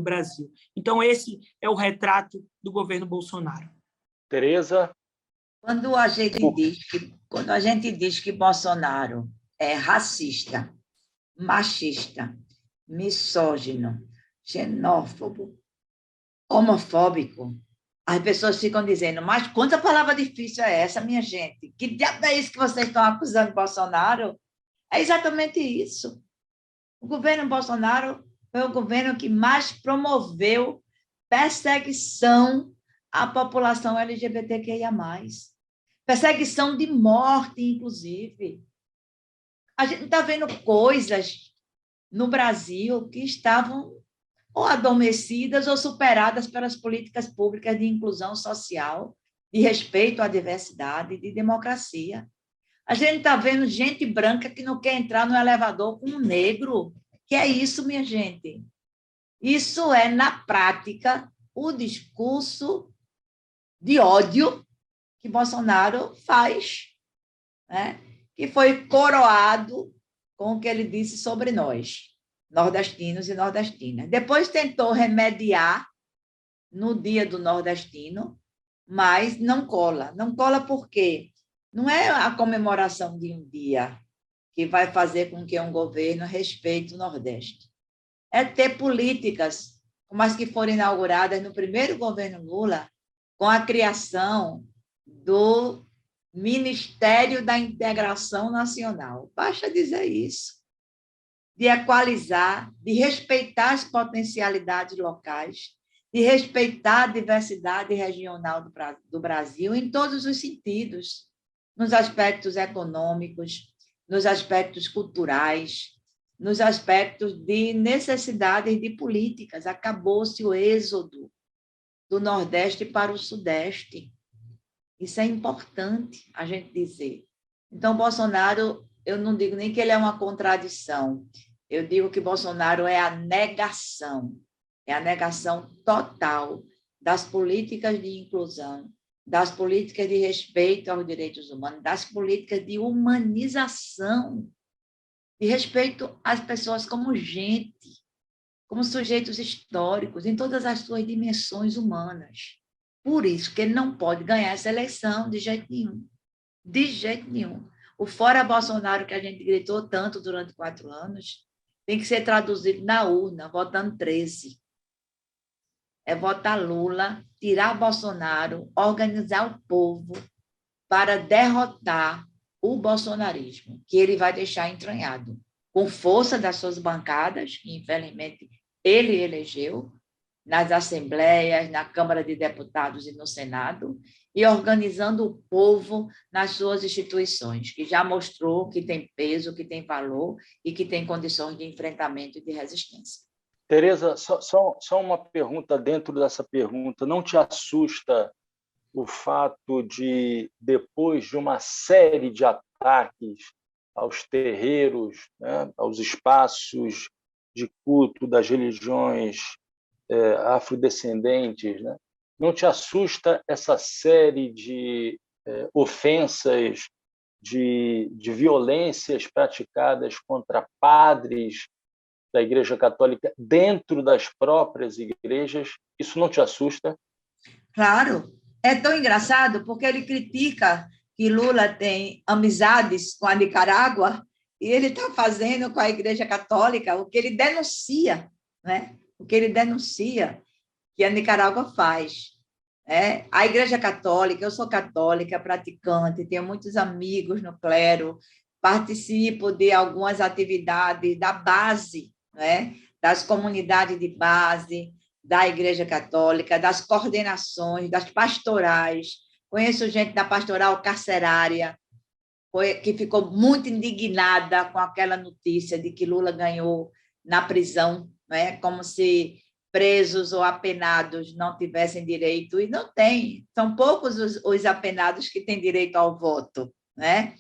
Brasil. Então, esse é o retrato do governo Bolsonaro. Tereza? Quando a gente diz que Bolsonaro é racista, machista, misógino, xenófobo, homofóbico, as pessoas ficam dizendo, mas quanta palavra difícil é essa, minha gente? Que diabo é isso que vocês estão acusando Bolsonaro? É exatamente isso. O governo Bolsonaro foi o governo que mais promoveu perseguição à população LGBTQIA+. Perseguição de morte, inclusive. A gente está vendo coisas no Brasil que estavam ou adormecidas ou superadas pelas políticas públicas de inclusão social, de respeito à diversidade, de democracia. A gente está vendo gente branca que não quer entrar no elevador com um negro. Que é isso, minha gente? Isso é, na prática, o discurso de ódio que Bolsonaro faz, né? Que foi coroado com o que ele disse sobre nós, nordestinos e nordestinas. Depois tentou remediar no Dia do Nordestino, mas não cola. Não cola por quê? Não é a comemoração de um dia que vai fazer com que um governo respeite o Nordeste. É ter políticas como as que foram inauguradas no primeiro governo Lula, com a criação do Ministério da Integração Nacional. Basta dizer isso. De equalizar, de respeitar as potencialidades locais, de respeitar a diversidade regional do Brasil em todos os sentidos, nos aspectos econômicos, nos aspectos culturais, nos aspectos de necessidades de políticas. Acabou-se o êxodo do Nordeste para o Sudeste. Isso é importante a gente dizer. Então, Bolsonaro eu não digo nem que ele é uma contradição, eu digo que Bolsonaro é a negação total das políticas de inclusão, das políticas de respeito aos direitos humanos, das políticas de humanização, de respeito às pessoas como gente, como sujeitos históricos, em todas as suas dimensões humanas. Por isso que ele não pode ganhar essa eleição de jeito nenhum. De jeito nenhum. O fora Bolsonaro que a gente gritou tanto durante 4 anos tem que ser traduzido na urna, votando 13. É votar Lula, tirar Bolsonaro, organizar o povo para derrotar o bolsonarismo, que ele vai deixar entranhado, com força das suas bancadas, que infelizmente ele elegeu, nas assembleias, na Câmara de Deputados e no Senado, e organizando o povo nas suas instituições, que já mostrou que tem peso, que tem valor e que tem condições de enfrentamento e de resistência. Tereza, só uma pergunta dentro dessa pergunta. Não te assusta o fato de, depois de uma série de ataques aos terreiros, né, aos espaços de culto das religiões afrodescendentes, né, não te assusta essa série de ofensas, de violências praticadas contra padres da Igreja Católica dentro das próprias igrejas? Isso não te assusta? Claro, é tão engraçado porque ele critica que Lula tem amizades com a Nicarágua e ele está fazendo com a Igreja Católica o que ele denuncia, né? O que ele denuncia que a Nicarágua faz. A Igreja Católica, eu sou católica, praticante, tenho muitos amigos no clero, participo de algumas atividades da base, né? Das comunidades de base da Igreja Católica, das coordenações, das pastorais. Conheço gente da pastoral carcerária, que ficou muito indignada com aquela notícia de que Lula ganhou na prisão, né? Como se presos ou apenados não tivessem direito, e não tem, são poucos os apenados que têm direito ao voto, né?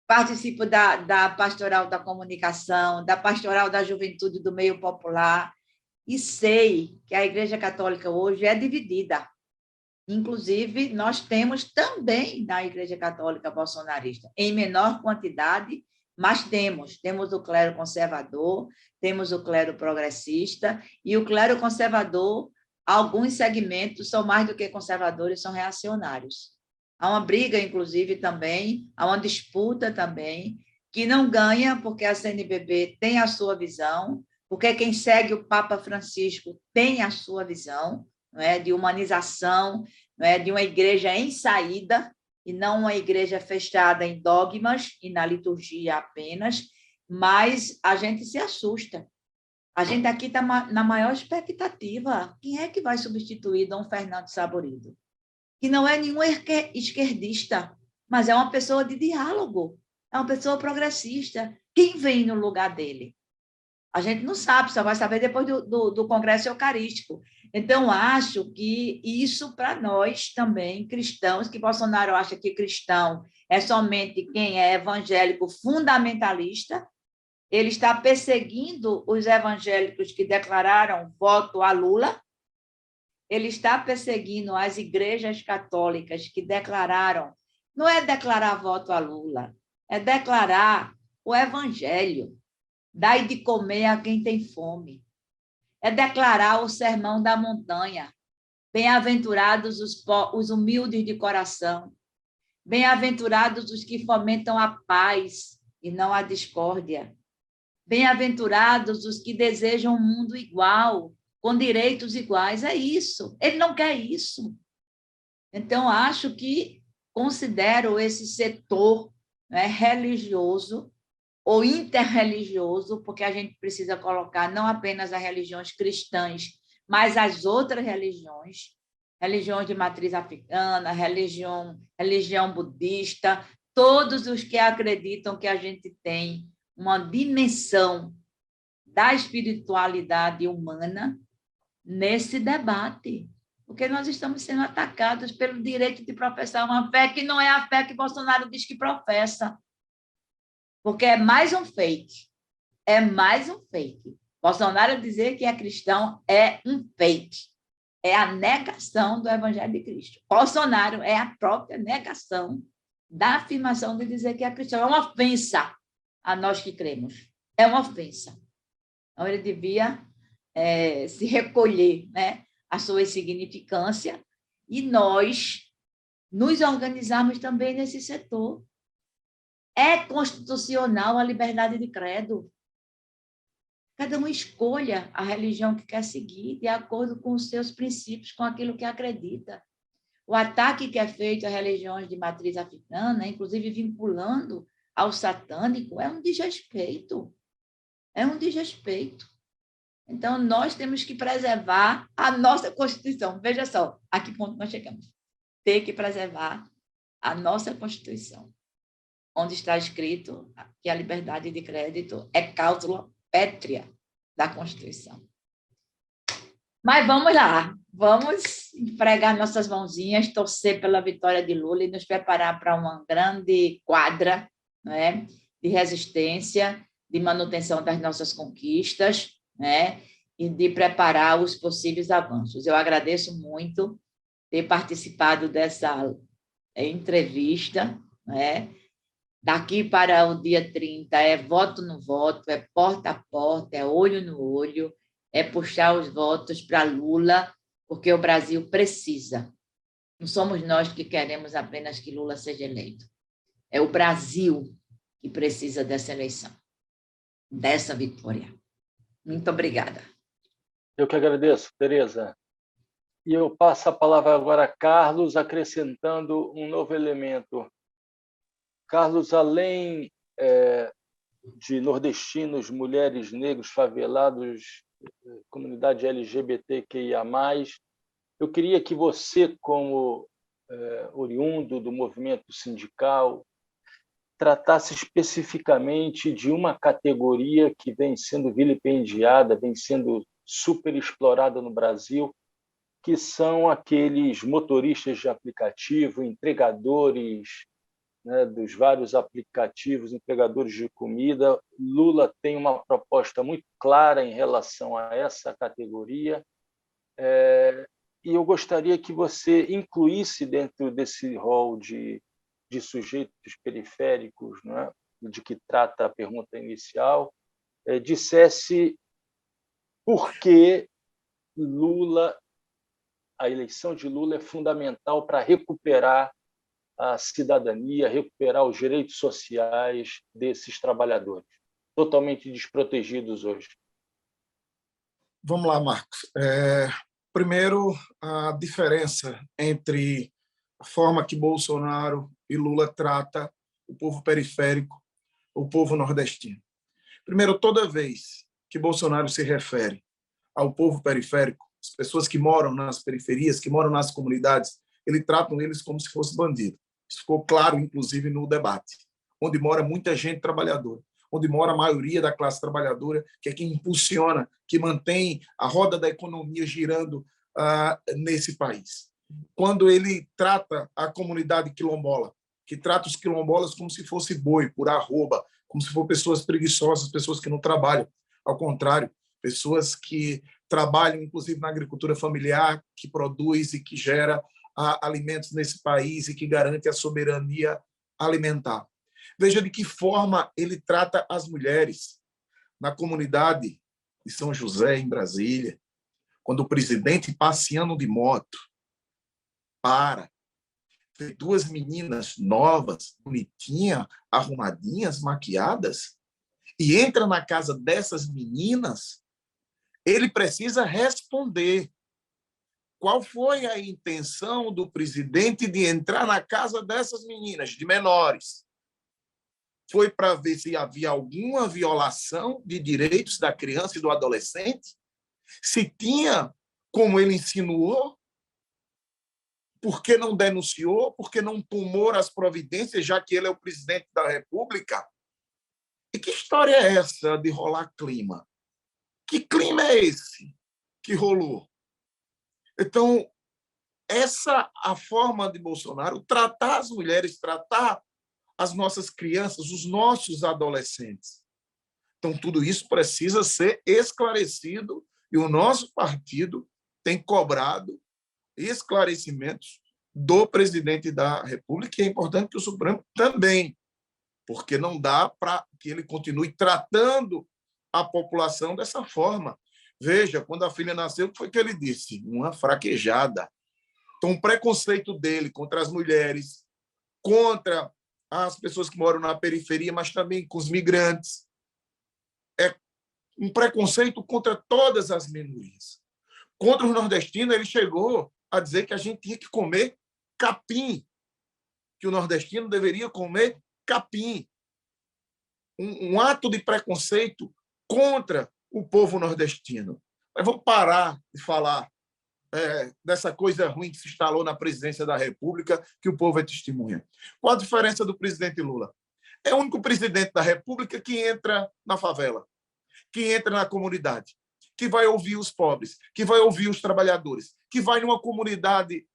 Participo da pastoral da comunicação, da pastoral da juventude do meio popular, e sei que a Igreja Católica hoje é dividida. Inclusive, nós temos também na Igreja Católica bolsonarista, em menor quantidade, mas temos o clero conservador, temos o clero progressista, e o clero conservador, alguns segmentos são mais do que conservadores, são reacionários. Há uma briga, inclusive, também, há uma disputa também, que não ganha porque a CNBB tem a sua visão, porque quem segue o Papa Francisco tem a sua visão, não é, de humanização, não é, de uma igreja em saída, e não uma igreja fechada em dogmas e na liturgia apenas, mas a gente se assusta. A gente aqui está na maior expectativa. Quem é que vai substituir Dom Fernando Saborido? Que não é nenhum esquerdista, mas é uma pessoa de diálogo, é uma pessoa progressista. Quem vem no lugar dele? A gente não sabe, só vai saber depois do Congresso Eucarístico. Então, acho que isso, para nós também, cristãos, que Bolsonaro acha que cristão é somente quem é evangélico fundamentalista, ele está perseguindo os evangélicos que declararam voto a Lula, ele está perseguindo as igrejas católicas que declararam, não é declarar voto a Lula, é declarar o evangelho, dai de comer a quem tem fome. É declarar o sermão da montanha. Bem-aventurados os humildes de coração. Bem-aventurados os que fomentam a paz e não a discórdia. Bem-aventurados os que desejam um mundo igual, com direitos iguais. É isso. Ele não quer isso. Então, acho que considero esse setor, né, religioso ou interreligioso, porque a gente precisa colocar não apenas as religiões cristãs, mas as outras religiões de matriz africana, religião budista, todos os que acreditam que a gente tem uma dimensão da espiritualidade humana nesse debate, porque nós estamos sendo atacados pelo direito de professar uma fé que não é a fé que Bolsonaro diz que professa. porque é mais um fake. É mais um fake. Bolsonaro dizer que é cristão é um fake. É a negação do Evangelho de Cristo. Bolsonaro é a própria negação da afirmação de dizer que é cristão. É uma ofensa a nós que cremos. É uma ofensa. Então, ele devia se recolher, né, a sua insignificância e nós nos organizarmos também nesse setor. É constitucional a liberdade de credo. Cada um escolha a religião que quer seguir de acordo com os seus princípios, com aquilo que acredita. O ataque que é feito a religiões de matriz africana, inclusive vinculando ao satânico, é um desrespeito. É um desrespeito. Então, nós temos que preservar a nossa Constituição. Veja só, a que ponto nós chegamos. Ter que preservar a nossa Constituição, onde está escrito que a liberdade de crédito é cláusula pétrea da Constituição. Mas vamos lá, vamos empregar nossas mãozinhas, torcer pela vitória de Lula e nos preparar para uma grande quadra, né, de resistência, de manutenção das nossas conquistas, né, e de preparar os possíveis avanços. Eu agradeço muito ter participado dessa entrevista, né? Daqui para o dia 30 é voto no voto, é porta a porta, é olho no olho, é puxar os votos para Lula, porque o Brasil precisa. Não somos nós que queremos apenas que Lula seja eleito. É o Brasil que precisa dessa eleição, dessa vitória. Muito obrigada. Eu que agradeço, Tereza. E eu passo a palavra agora a Carlos, acrescentando um novo elemento. Carlos, além de nordestinos, mulheres, negros, favelados, comunidade LGBTQIA+, eu queria que você, como oriundo do movimento sindical, tratasse especificamente de uma categoria que vem sendo vilipendiada, vem sendo superexplorada no Brasil, que são aqueles motoristas de aplicativo, entregadores, né, dos vários aplicativos, entregadores de comida. Lula tem uma proposta muito clara em relação a essa categoria, e eu gostaria que você incluísse dentro desse rol de sujeitos periféricos, né, de que trata a pergunta inicial, dissesse por que a eleição de Lula é fundamental para recuperar a cidadania, recuperar os direitos sociais desses trabalhadores, totalmente desprotegidos hoje. Vamos lá, Marcos. Primeiro, a diferença entre a forma que Bolsonaro e Lula trata o povo periférico, o povo nordestino. Primeiro, toda vez que Bolsonaro se refere ao povo periférico, as pessoas que moram nas periferias, que moram nas comunidades, ele trata eles como se fosse bandido. Isso ficou claro, inclusive, no debate, onde mora muita gente trabalhadora, onde mora a maioria da classe trabalhadora, que é quem impulsiona, que mantém a roda da economia girando nesse país. Quando ele trata a comunidade quilombola, que trata os quilombolas como se fosse boi, por arroba, como se fossem pessoas preguiçosas, pessoas que não trabalham. Ao contrário, pessoas que trabalham, inclusive, na agricultura familiar, que produz e que gera alimentos nesse país e que garante a soberania alimentar. Veja de que forma ele trata as mulheres. Na comunidade de São José, em Brasília, quando o presidente, passeando de moto, vê duas meninas novas, bonitinhas, arrumadinhas, maquiadas, e entra na casa dessas meninas, ele precisa responder. Qual foi a intenção do presidente de entrar na casa dessas meninas, de menores? Foi para ver se havia alguma violação de direitos da criança e do adolescente? Se tinha, como ele insinuou? Por que não denunciou? Por que não tomou as providências, já que ele é o presidente da República? E que história é essa de rolar clima? Que clima é esse que rolou? Então, essa a forma de Bolsonaro tratar as mulheres, tratar as nossas crianças, os nossos adolescentes. Então, tudo isso precisa ser esclarecido e o nosso partido tem cobrado esclarecimentos do presidente da República, e é importante que o Supremo também, porque não dá para que ele continue tratando a população dessa forma. Veja, quando a filha nasceu, o que foi que ele disse? Uma fraquejada. Então, o preconceito dele contra as mulheres, contra as pessoas que moram na periferia, mas também com os migrantes, é um preconceito contra todas as minorias. Contra os nordestinos, ele chegou a dizer que a gente tinha que comer capim, que o nordestino deveria comer capim. Um ato de preconceito contra o povo nordestino. Mas vamos parar de falar dessa coisa ruim que se instalou na presidência da República, que o povo é testemunha. Qual a diferença do presidente Lula? É o único presidente da República que entra na favela, que entra na comunidade, que vai ouvir os pobres, que vai ouvir os trabalhadores, que vai numa comunidade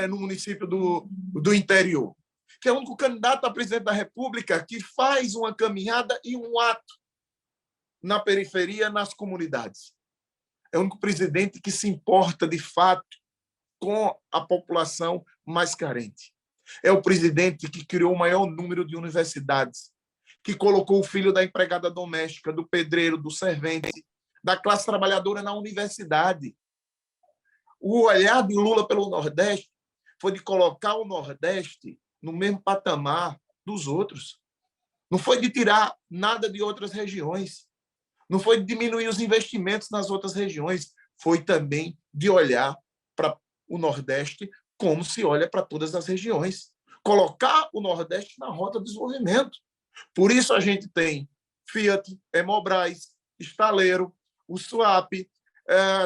no município do interior, que é o único candidato a presidente da República que faz uma caminhada e um ato na periferia, nas comunidades. É o único presidente que se importa, de fato, com a população mais carente. É o presidente que criou o maior número de universidades, que colocou o filho da empregada doméstica, do pedreiro, do servente, da classe trabalhadora na universidade. O olhar de Lula pelo Nordeste foi de colocar o Nordeste no mesmo patamar dos outros. Não foi de tirar nada de outras regiões. Não foi de diminuir os investimentos nas outras regiões. Foi também de olhar para o Nordeste como se olha para todas as regiões. Colocar o Nordeste na rota do desenvolvimento. Por isso a gente tem Fiat, Hemobras, Estaleiro, o SUAP,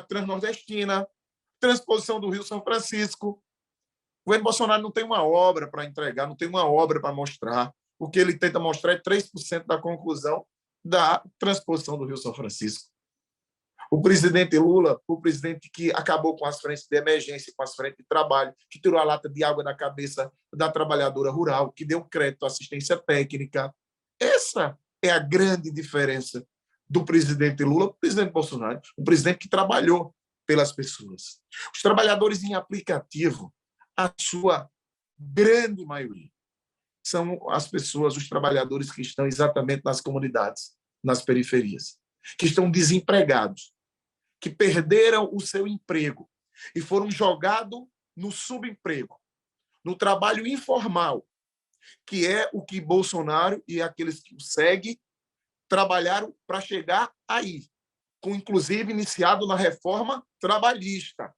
Transnordestina, transposição do Rio São Francisco. O governo Bolsonaro não tem uma obra para entregar, não tem uma obra para mostrar. O que ele tenta mostrar é 3% da conclusão da transposição do Rio São Francisco. O presidente Lula, o presidente que acabou com as frentes de emergência, com as frentes de trabalho, que tirou a lata de água da cabeça da trabalhadora rural, que deu crédito à assistência técnica. Essa é a grande diferença do presidente Lula para o presidente Bolsonaro, um presidente que trabalhou pelas pessoas. Os trabalhadores em aplicativo, a sua grande maioria, são as pessoas, os trabalhadores que estão exatamente nas comunidades, nas periferias, que estão desempregados, que perderam o seu emprego e foram jogados no subemprego, no trabalho informal, que é o que Bolsonaro e aqueles que o seguem trabalharam para chegar aí, com inclusive iniciado na reforma trabalhista,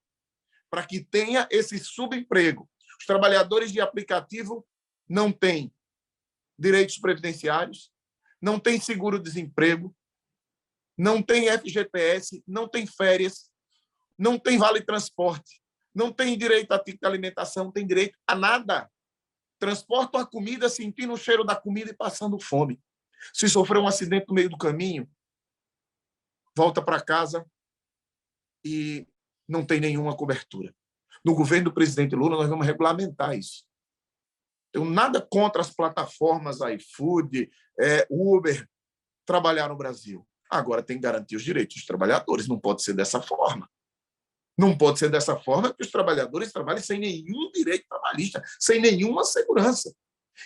para que tenha esse subemprego. Os trabalhadores de aplicativo não têm direitos previdenciários, não têm seguro-desemprego, não tem FGTS, não tem férias, não tem vale-transporte, não tem direito a título de alimentação, não tem direito a nada. Transportam a comida sentindo o cheiro da comida e passando fome. Se sofrer um acidente no meio do caminho, volta para casa e não tem nenhuma cobertura. No governo do presidente Lula, nós vamos regulamentar isso. Tenho nada contra as plataformas iFood, Uber, trabalhar no Brasil. Agora tem que garantir os direitos dos trabalhadores. Não pode ser dessa forma. Não pode ser dessa forma que os trabalhadores trabalhem sem nenhum direito trabalhista, sem nenhuma segurança.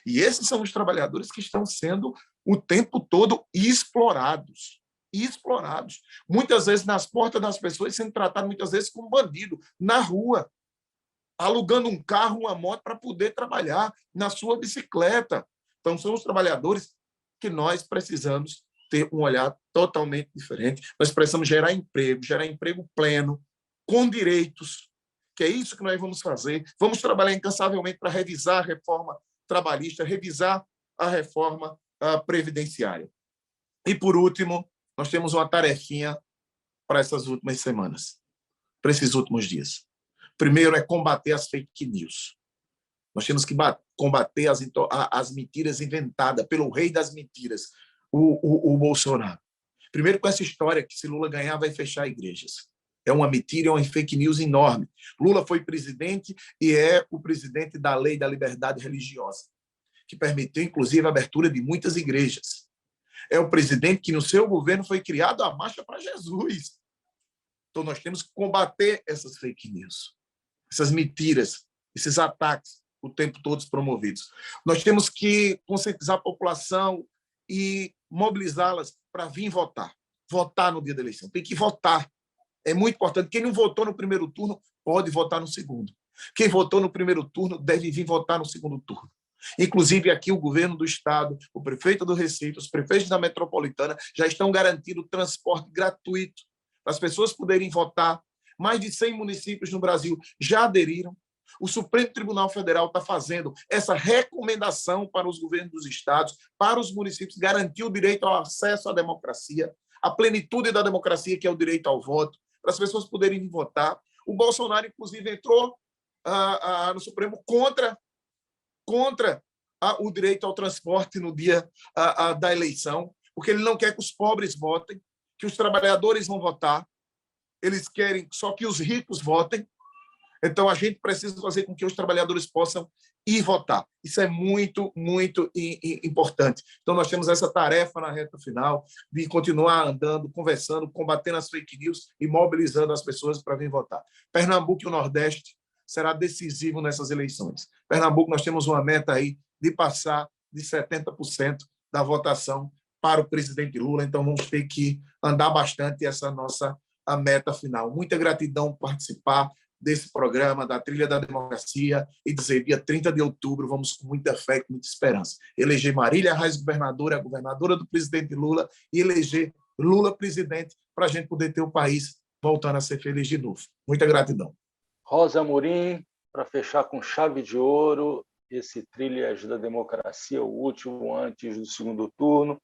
E esses são os trabalhadores que estão sendo o tempo todo explorados. Explorados. Muitas vezes nas portas das pessoas, sendo tratados muitas vezes como bandido, na rua, alugando um carro, uma moto para poder trabalhar na sua bicicleta. Então, são os trabalhadores que nós precisamos ter um olhar totalmente diferente. Nós precisamos gerar emprego pleno, com direitos, que é isso que nós vamos fazer. Vamos trabalhar incansavelmente para revisar a reforma trabalhista, revisar a reforma previdenciária. E, por último, nós temos uma tarefinha para essas últimas semanas, para esses últimos dias. Primeiro é combater as fake news. Nós temos que combater as mentiras inventadas pelo rei das mentiras, o Bolsonaro. Primeiro com essa história que se Lula ganhar vai fechar igrejas. É uma mentira, é uma fake news enorme. Lula foi presidente e é o presidente da lei da liberdade religiosa. que permitiu, inclusive, a abertura de muitas igrejas. É o presidente que, no seu governo, foi criado a Marcha para Jesus. Então, nós temos que combater essas fake news, essas mentiras, esses ataques o tempo todos promovidos. Nós temos que conscientizar a população e mobilizá-las para vir votar. Votar no dia da eleição. Tem que votar. É muito importante. Quem não votou no primeiro turno pode votar no segundo. Quem votou no primeiro turno deve vir votar no segundo turno. Inclusive, aqui o governo do Estado, o prefeito do Recife, os prefeitos da metropolitana já estão garantindo transporte gratuito para as pessoas poderem votar. Mais de 100 municípios no Brasil já aderiram. O Supremo Tribunal Federal está fazendo essa recomendação para os governos dos estados, para os municípios, garantir o direito ao acesso à democracia, a plenitude da democracia, que é o direito ao voto, para as pessoas poderem votar. O Bolsonaro, inclusive, entrou no Supremo contra o direito ao transporte no dia da eleição, porque ele não quer que os pobres votem, que os trabalhadores vão votar, eles querem só que os ricos votem. Então, a gente precisa fazer com que os trabalhadores possam ir votar. Isso é muito, muito importante. Então, nós temos essa tarefa na reta final de continuar andando, conversando, combatendo as fake news e mobilizando as pessoas para vir votar. Pernambuco e o Nordeste será decisivo nessas eleições. Pernambuco, nós temos uma meta aí de passar de 70% da votação para o presidente Lula, então vamos ter que andar bastante essa nossa a meta final. Muita gratidão por participar desse programa, da Trilha da Democracia, e dizer, dia 30 de outubro, vamos com muita fé, com muita esperança. Eleger Marília Reis governadora, a governadora do presidente Lula, e eleger Lula presidente, para a gente poder ter o país voltando a ser feliz de novo. Muita gratidão. Rosa Amorim, para fechar com chave de ouro, esse Trilhas da Democracia, o último antes do segundo turno.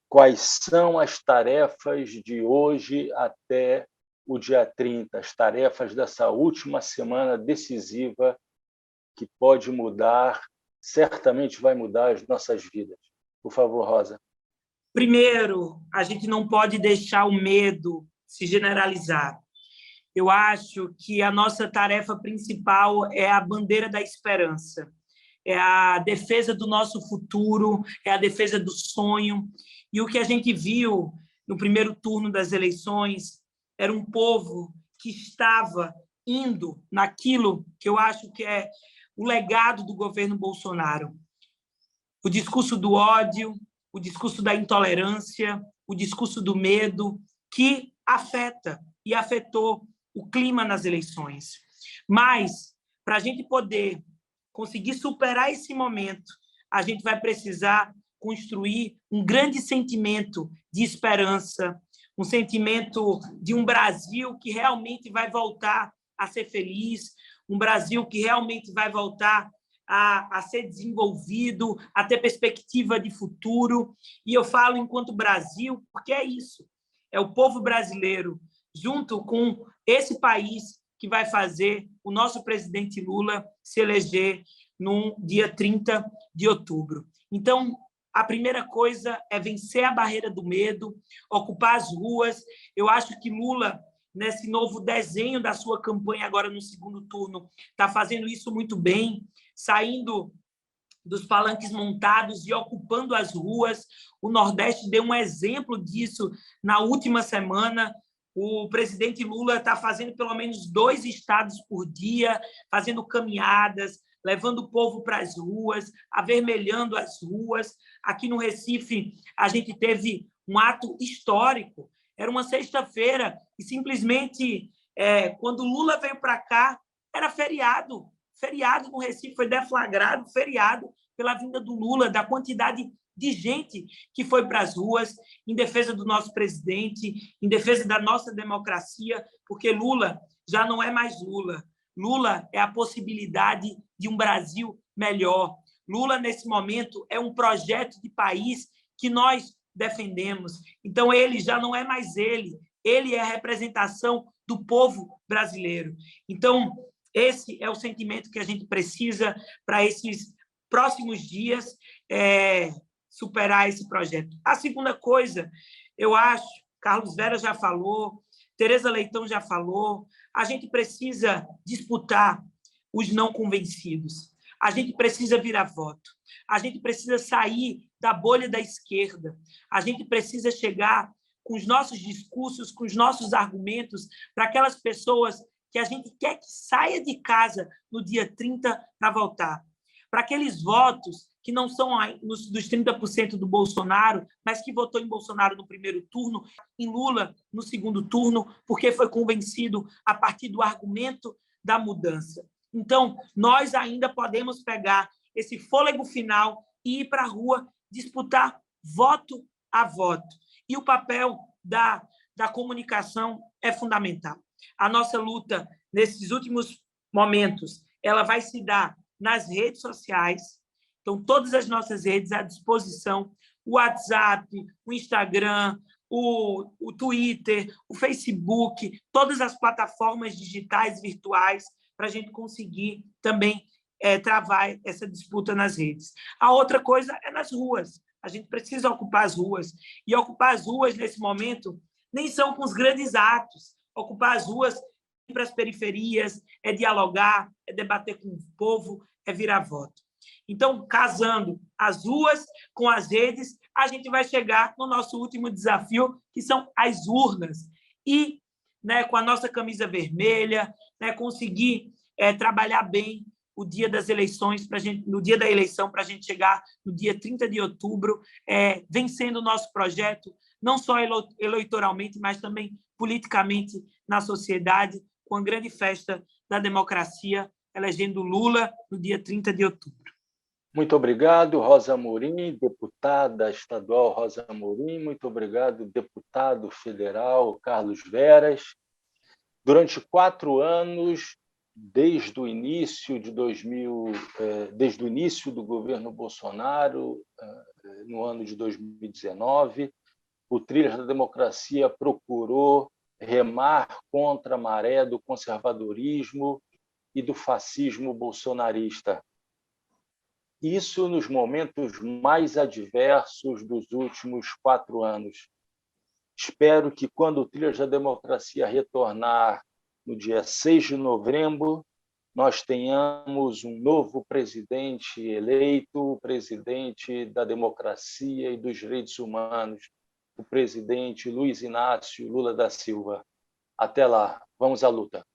Quais são as tarefas de hoje até o dia 30, as tarefas dessa última semana decisiva que pode mudar, certamente vai mudar as nossas vidas? Por favor, Rosa. Primeiro, a gente não pode deixar o medo se generalizar. Eu acho que a nossa tarefa principal é a bandeira da esperança, é a defesa do nosso futuro, é a defesa do sonho. E o que a gente viu no primeiro turno das eleições era um povo que estava indo naquilo que eu acho que é o legado do governo Bolsonaro. O discurso do ódio, o discurso da intolerância, o discurso do medo, que afeta e afetou o clima nas eleições. Mas, para a gente poder conseguir superar esse momento, a gente vai precisar construir um grande sentimento de esperança, um sentimento de um Brasil que realmente vai voltar a ser feliz, um Brasil que realmente vai voltar a ser desenvolvido, a ter perspectiva de futuro. E eu falo enquanto Brasil, porque é isso, é o povo brasileiro, junto com esse país, que vai fazer o nosso presidente Lula se eleger no dia 30 de outubro. Então, a primeira coisa é vencer a barreira do medo, ocupar as ruas. Eu acho que Lula, nesse novo desenho da sua campanha agora no segundo turno, está fazendo isso muito bem, saindo dos palanques montados e ocupando as ruas. O Nordeste deu um exemplo disso na última semana. O presidente Lula está fazendo pelo menos 2 estados por dia, fazendo caminhadas, levando o povo para as ruas, avermelhando as ruas. Aqui no Recife, a gente teve um ato histórico. Era uma sexta-feira e, simplesmente, quando Lula veio para cá, era feriado. Feriado no Recife, foi deflagrado, feriado pela vinda do Lula, da quantidade de gente que foi para as ruas em defesa do nosso presidente, em defesa da nossa democracia, porque Lula já não é mais Lula. Lula é a possibilidade de um Brasil melhor. Lula, nesse momento, é um projeto de país que nós defendemos. Então, ele já não é mais ele é a representação do povo brasileiro. Então, esse é o sentimento que a gente precisa para esses próximos dias, superar esse projeto. A segunda coisa, eu acho, Carlos Vera já falou, Tereza Leitão já falou, a gente precisa disputar os não convencidos. A gente precisa virar voto. A gente precisa sair da bolha da esquerda. A gente precisa chegar com os nossos discursos, com os nossos argumentos, para aquelas pessoas que a gente quer que saia de casa no dia 30 para votar. Para aqueles votos que não são dos 30% do Bolsonaro, mas que votou em Bolsonaro no primeiro turno, em Lula no segundo turno, porque foi convencido a partir do argumento da mudança. Então, nós ainda podemos pegar esse fôlego final e ir para a rua disputar voto a voto. E o papel da comunicação é fundamental. A nossa luta, nesses últimos momentos, ela vai se dar nas redes sociais. Então, todas as nossas redes à disposição, o WhatsApp, o Instagram, o Twitter, o Facebook, todas as plataformas digitais virtuais, para a gente conseguir também travar essa disputa nas redes. A outra coisa é nas ruas. A gente precisa ocupar as ruas. E ocupar as ruas, nesse momento, nem são com os grandes atos. Ocupar as ruas para as periferias, é dialogar, é debater com o povo, é virar voto. Então, casando as ruas com as redes, a gente vai chegar no nosso último desafio, que são as urnas. E, com a nossa camisa vermelha, conseguir trabalhar bem o dia das eleições, no dia da eleição, para a gente chegar no dia 30 de outubro, vencendo o nosso projeto, não só eleitoralmente, mas também politicamente na sociedade, com a grande festa da democracia, elegendo Lula no dia 30 de outubro. Muito obrigado, Rosa Amorim, deputada estadual Rosa Amorim. Muito obrigado, deputado federal Carlos Veras. Durante 4 anos, desde o início do governo Bolsonaro, no ano de 2019, o Trilhas da Democracia procurou remar contra a maré do conservadorismo e do fascismo bolsonarista. Isso nos momentos mais adversos dos últimos 4 anos. Espero que, quando o Trilhas da Democracia retornar no dia 6 de novembro, nós tenhamos um novo presidente eleito, o presidente da democracia e dos direitos humanos, o presidente Luiz Inácio Lula da Silva. Até lá, vamos à luta.